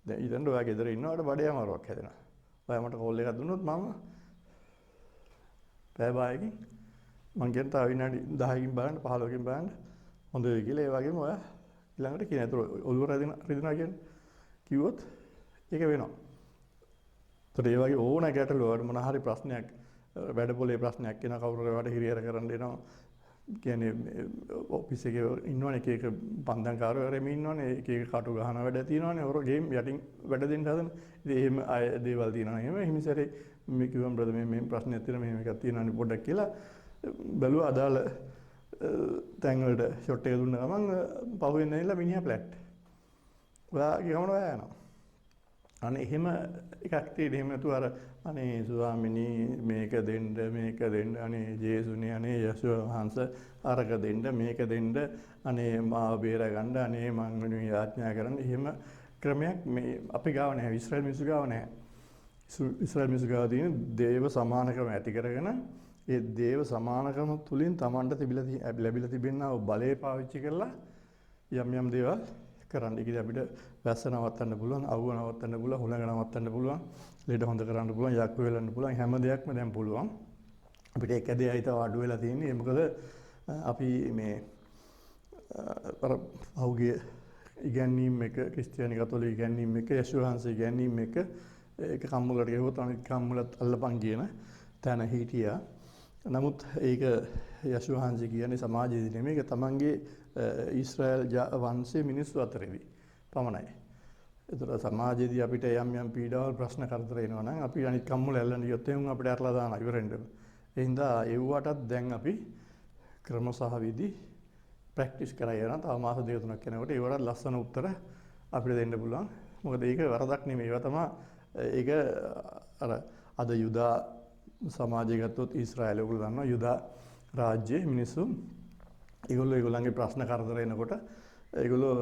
දැන් ඊතන ඔයා ගෙදර ඉන්නවට බඩේ අමාරුවක් හැදෙනවා. ඔයා මට කෝල් එකක් දුන්නොත් මම පැය භාගයකින් මං කියන තව විනාඩි 10කින් බලන්න 15කින් බලන්න හොඳ වෙයි කියලා. ඒ වගේම ඔයා ඊළඟට කියන ඒතර ඔළුව රිදෙනවා කියන්නේ කිව්වොත් ඒක වෙනවා. ඒතර ඒ වගේ ඕන ගැටලුවකට මොන හරි ප්‍රශ්නයක් වැඩපොලේ ප්‍රශ්නයක් එනවා කවුරු හරි වැඩ හිරියර කරන්න එනවා. කියන්නේ ඔෆිස් එකේ ඉන්නවනේ එක එක පන්දම්කාරයෝ රෙමි ඉන්නවනේ එක එක කටු ගහන වැඩ තියෙනවනේ ඔර ගේම් යටින් වැඩ දෙන්න හදන. ඉතින් එහෙම අය දේවල් තියෙනවා. එහෙම හිමිසරේ මේ කිව්වම් බ්‍රදර් මේ ප්‍රශ්නයක් තියෙනවා මෙහෙම එකක් තියෙනවානේ පොඩ්ඩක් කියලා බැලුවා අදාළ තැන් වලට ෂොට් එක දුන්න ගමන් පහුවෙන් ඇවිල්ලා මිනිහා ෆ්ලැට්. ඔයාගේ ගමන ඔයා යනවා. අනේ එහෙම එකක් තියෙන එහෙම නැතුව අර අනේ ස්වාමිනී මේක දෙන්න අනේ ජේසුනේ අනේ යසුව වහන්සේ අරක දෙන්න මේක දෙන්න අනේ මාව බේර ගන්න අනේ මං වෙනුවෙන් යාඥා කරන්න එහෙම ක්‍රමයක් මේ අපි ගාව නැහැ ඊශ්‍රායල් මිනිස්සු ගාව නැහැ. ඊශ්‍රායල් මිනිස්සු ගාව තියෙන දේව සමානකම ඇති කරගෙන ඒ දේව සමානකම තුලින් Tamanට ලැබිලා තිබෙනා බලය පාවිච්චි කරලා යම් දේවල් කරන්න. ඒක අපිට වැස්ස නවත්තන්න පුළුවන්, අවුව නවත්තන්න පුළුවන්, හුළඟ නවත්තන්න පුළුවන්, ලෙඩ හොඳ කරන්න පුළුවන්, යක්ක වෙලන්න පුළුවන්, හැම දෙයක්ම දැන් පුළුවන්. අපිට එක දෙයයි තව අඩු වෙලා තියෙන්නේ. මොකද අපි මේ අර පහුගිය ඉගැන්වීම් එක ක්‍රිස්තියානි කතෝලික ඉගැන්වීම් එක යේසුස් වහන්සේ ඉගැන්වීම් එක ඒක කම්මුලට ගෙවුවොත් අනිත් කම්මුලත් අල්ලපන් කියන තැන හිටියා. නමුත් ඒක යේසුස් වහන්සේ කියන්නේ සමාජයේදී නෙමෙයි. ඒක තමන්ගේ ඊශ්‍රායල් වංශයේ මිනිස්සු අතරේදී පමණයි. ඒතර සමාජයේදී අපිට යම් පීඩාවල් ප්‍රශ්න කරදර එනවා නම් අපි අනිත් කම්මුල ඇල්ලන්න ගියොත් එහෙනම් අපිට අරලා දානවා ඉවරෙන්ද. ඒ හින්දා ඒවටත් දැන් අපි ක්‍රම සහ විදි ප්‍රැක්ටිස් කරලා යනවා. තව මාස දෙක තුනක් යනකොට ඒවට ලස්සන උත්තර අපිට දෙන්න පුළුවන්. මොකද ඒක වරදක් නෙමෙයි. ඒවා තමයි ඒක අර අද යුදා සමාජය ගත්තොත් ඊශ්‍රායල ඔයගොල්ලෝ දන්නවා යුදා රාජ්‍යයේ මිනිස්සු ඒගොල්ලන්ගේ ප්‍රශ්න කරදර එනකොට ඒගොල්ලෝ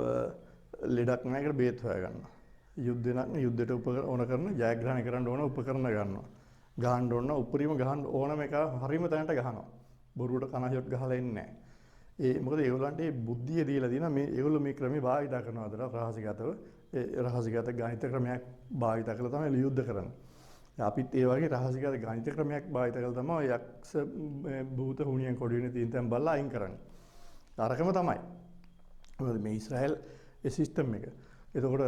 ලෙඩක් නැහැ ඒකට බේත් හොයා ගන්නවා. යුද්ධයට ඕන කරන ජයග්‍රහණය කරන්න ඕන උපකරණ ගන්නවා. ගහන්න ඕන උපරිම ගහන්න ඕනම එක හරිම තැනට ගහනවා. බොරුවට කන ෂොට් ගහලා එන්නේ නැහැ. ඒ මොකද ඒගොල්ලන්ට මේ බුද්ධිය දීලා දිනා මේ ඒගොල්ලෝ මේ ක්‍රමේ භාවිත කරනවාද රහසිගතව ඒ රහසිගත ගණිත ක්‍රමයක් භාවිත කරලා තමයි යුද්ධ කරන්නේ. අපිත් ඒ වගේ රහසිගත ගණිත ක්‍රමයක් භාවිත කරලා තමයි යක්ෂ භූත හුණියන් කොඩි වෙන තියෙන තැන් බලලා අයින් කරන්නේ. අරකම තමයි. මොකද මේ ඊශ්‍රායල් ඒ සිස්ටම් එක. එතකොට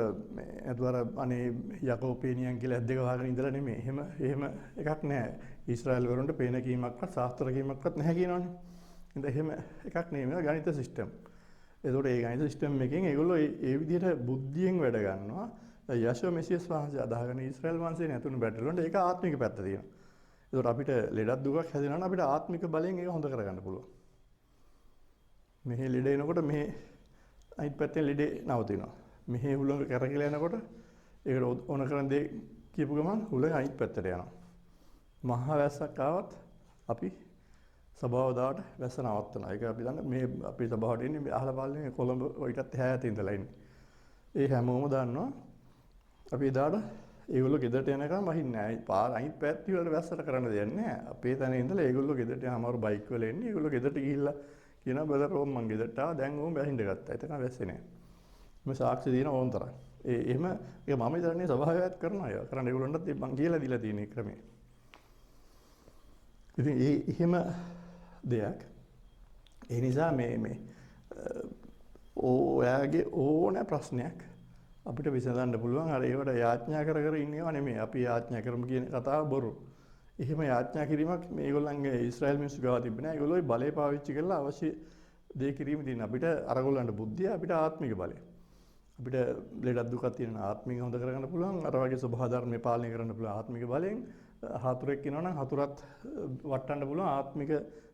අදවර අනේ යකෝපේනියන් කියලා ඇද්දක වහගෙන ඉඳලා නෙමෙයි. එහෙම එකක් නැහැ. ඊශ්‍රායල් වරුන්ට පේන කීමක්වත් ශාස්ත්‍ර කීමක්වත් නැහැ කියනවනේ. ඉතින් එහෙම එකක් නෙමෙයි ගණිත සිස්ටම්. එතකොට ඒ ගණිත සිස්ටම් එකෙන් ඒගොල්ලෝ ඒ විදිහට බුද්ධියෙන් වැඩ ගන්නවා. යශෝ මෙසියස් වහන්සේ අදාගෙන ඊශ්‍රායල් වංශයෙන් ඇතුළු බැටළුවන්ට ඒක ආත්මික පැත්ත තියෙනවා. එතකොට අපිට ලෙඩක් දුකක් හැදෙනවා නම් අපිට ආත්මික බලයෙන් ඒක හොඳ කරගන්න පුළුවන්. මෙහි ලෙඩ එනකොට මෙහි අනිත් පැත්තෙන් ලෙඩේ නවතිනවා. මෙහි හුළඟ කරකිලා යනකොට ඒකට ඕන කරන දේ කියපු ගමන් හුළඟ අනිත් පැත්තට යනවා. මහා වැස්සක් ආවත් අපි සබාව දාට වැස්ස නවත්තනවා. ඒක අපි දන්න මේ අපි සබාවට ඉන්නේ අහල පාලනේ කොළඹ ඔයිටත් එහා යටින් ඉඳලා ඉන්නේ. ඒ හැමෝම දන්නවා අපි එදාට ඒගොල්ලෝ ගෙදරට යනකම් වහින්නේ නැහැ. පාර අනිත් පැත්ත වල වැස්සට කරන්න දෙයක් නැහැ. අපේ තැන ඉඳලා ඒගොල්ලෝ ගෙදරට යමාරු බයික් වල එන්නේ. ඒගොල්ලෝ ගෙදරට ගිහිල්ලා කියනවා බදර ඕම් මං ගෙදරට ආවා දැන් ඕම් බැහින්න ගත්තා. එතන වැස්සේ නැහැ. මේ සාක්ෂි දින ඕන් තරම්. එහෙම ඒක මම ඉදරන්නේ සභාවයත් කරනවා. ඒක කරන්න ඒගොල්ලන්ටත් මං කියලා දීලා තියෙන ක්‍රමය. ඉතින් එහෙම දෙයක්. ඒ නිසා මේ ඔයාගේ ඕන ප්‍රශ්නයක් අපිට විසඳන්න පුළුවන්. අර ඒවට යාඥා කර ඉන්නේවා නෙමෙයි. අපි යාඥා කරමු කියන කතාව බොරු. එහෙම යාඥා කිරීමක් මේගොල්ලන්ගේ ඊශ්‍රායල් මිනිස්සු ගාව තිබෙන්නේ නැහැ. ඒගොල්ලෝ බලය පාවිච්චි කරලා අවශ්‍ය දේ කිරීම තියෙන. අපිට අරගොල්ලන්ට බුද්ධිය අපිට ආත්මික බලය. අපිට ලෙඩක් දුකක් තියෙන ආත්මික හොඳ කරගන්න පුළුවන්. අර වගේ ස්වභාව ධර්මේ පාලනය කරන්න පුළුවන් ආත්මික බලයෙන්. හතුරෙක් ඉන්නවා නම් හතුරත් වටන්න පුළුවන් ආත්මික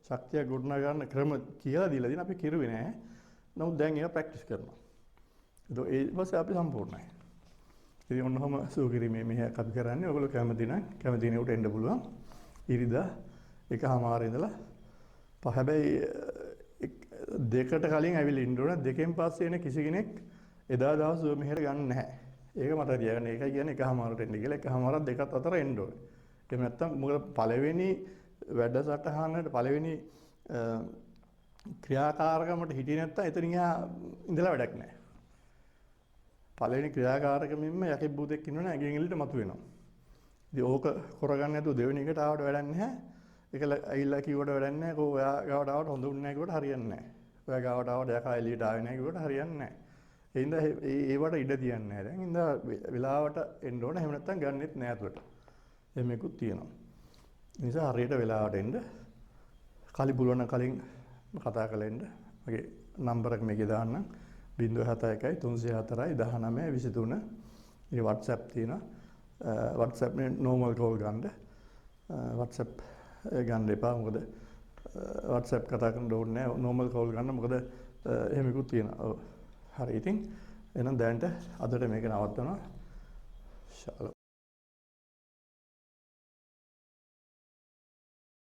ශක්තිය ගොඩනගා ගන්න ක්‍රම කියලා දීලා දින අපි කිරුවේ නැහැ. නමුත් දැන් ඒක ප්‍රැක්ටිස් කරනවා. ඒක ඊට පස්සේ අපි සම්පූර්ණයි. ඉතින් ඔන්නෝම සූකිරීමේ මෙහෙයක් අපි කරන්නේ. ඔයගොල්ලෝ කැමති නම් කැමති කෙනෙකුට එන්න පුළුවන්. ඉරිදා 1:00 ඉඳලා හැබැයි දෙකට කලින් ඇවිල්ලා ඉන්න ඕන. දෙකෙන් පස්සේ එන කිසි කෙනෙක් එදා දවස් මෙහෙට ගන්න නැහැ. ඒක මට තියාගන්න. ඒකයි කියන්නේ 1:00ට එන්න කියලා. 1:00 දෙකත් අතර එන්න ඕනේ. එහෙම නැත්නම් මොකද පළවෙනි වැඩසටහනට පළවෙනි ක්‍රියාකාරකමට හිටියේ නැත්නම් එතනින් එහා ඉඳලා වැඩක් නැහැ. පළවෙනි ක්‍රියාකාරකමින්ම යකෙක් භූතෙක් ඉන්නවනේ ඇඟෙන් එළියට මතුවෙනවා. ඉතින් ඕක කරගන්න නැතුව දෙවෙනි එකට ආවට වැඩක් නැහැ. ඒකල ඇවිල්ලා කිව්වට වැඩක් නැහැ. කෝ ඔයා ගාවට ආවට හොඳුන්නේ නැහැ කිව්වට හරියන්නේ නැහැ. ඔයා ගාවට ආවට එයා කායලියට ආවේ නැහැ කිව්වට හරියන්නේ නැහැ. ඒ හින්දා ඒවට ඉඩ තියන්නේ නැහැ. දැන් හින්දා වෙලාවට එන්න ඕන. එහෙම නැත්නම් ගන්නෙත් නෑ අතුලට. එහෙම එකකුත් තියෙනවා. ඒ නිසා හරියට වෙලාවට එන්න. කලින් කතා කරලා මගේ නම්බර එක මේකේ දාන්නම් 071 304 19 23. මේ WhatsApp තියෙනවා. WhatsApp නේ normal call ගන්න. WhatsApp ගන්න එපා. මොකද WhatsApp කතා කරන්න ඕනේ නැහැ. normal call ගන්න. මොකද එහෙම එකකුත් තියෙනවා. ඔව්. හරි. ඉතින් එහෙනම් දැනට අදට මේක නවත්වනවා. ශාලෝ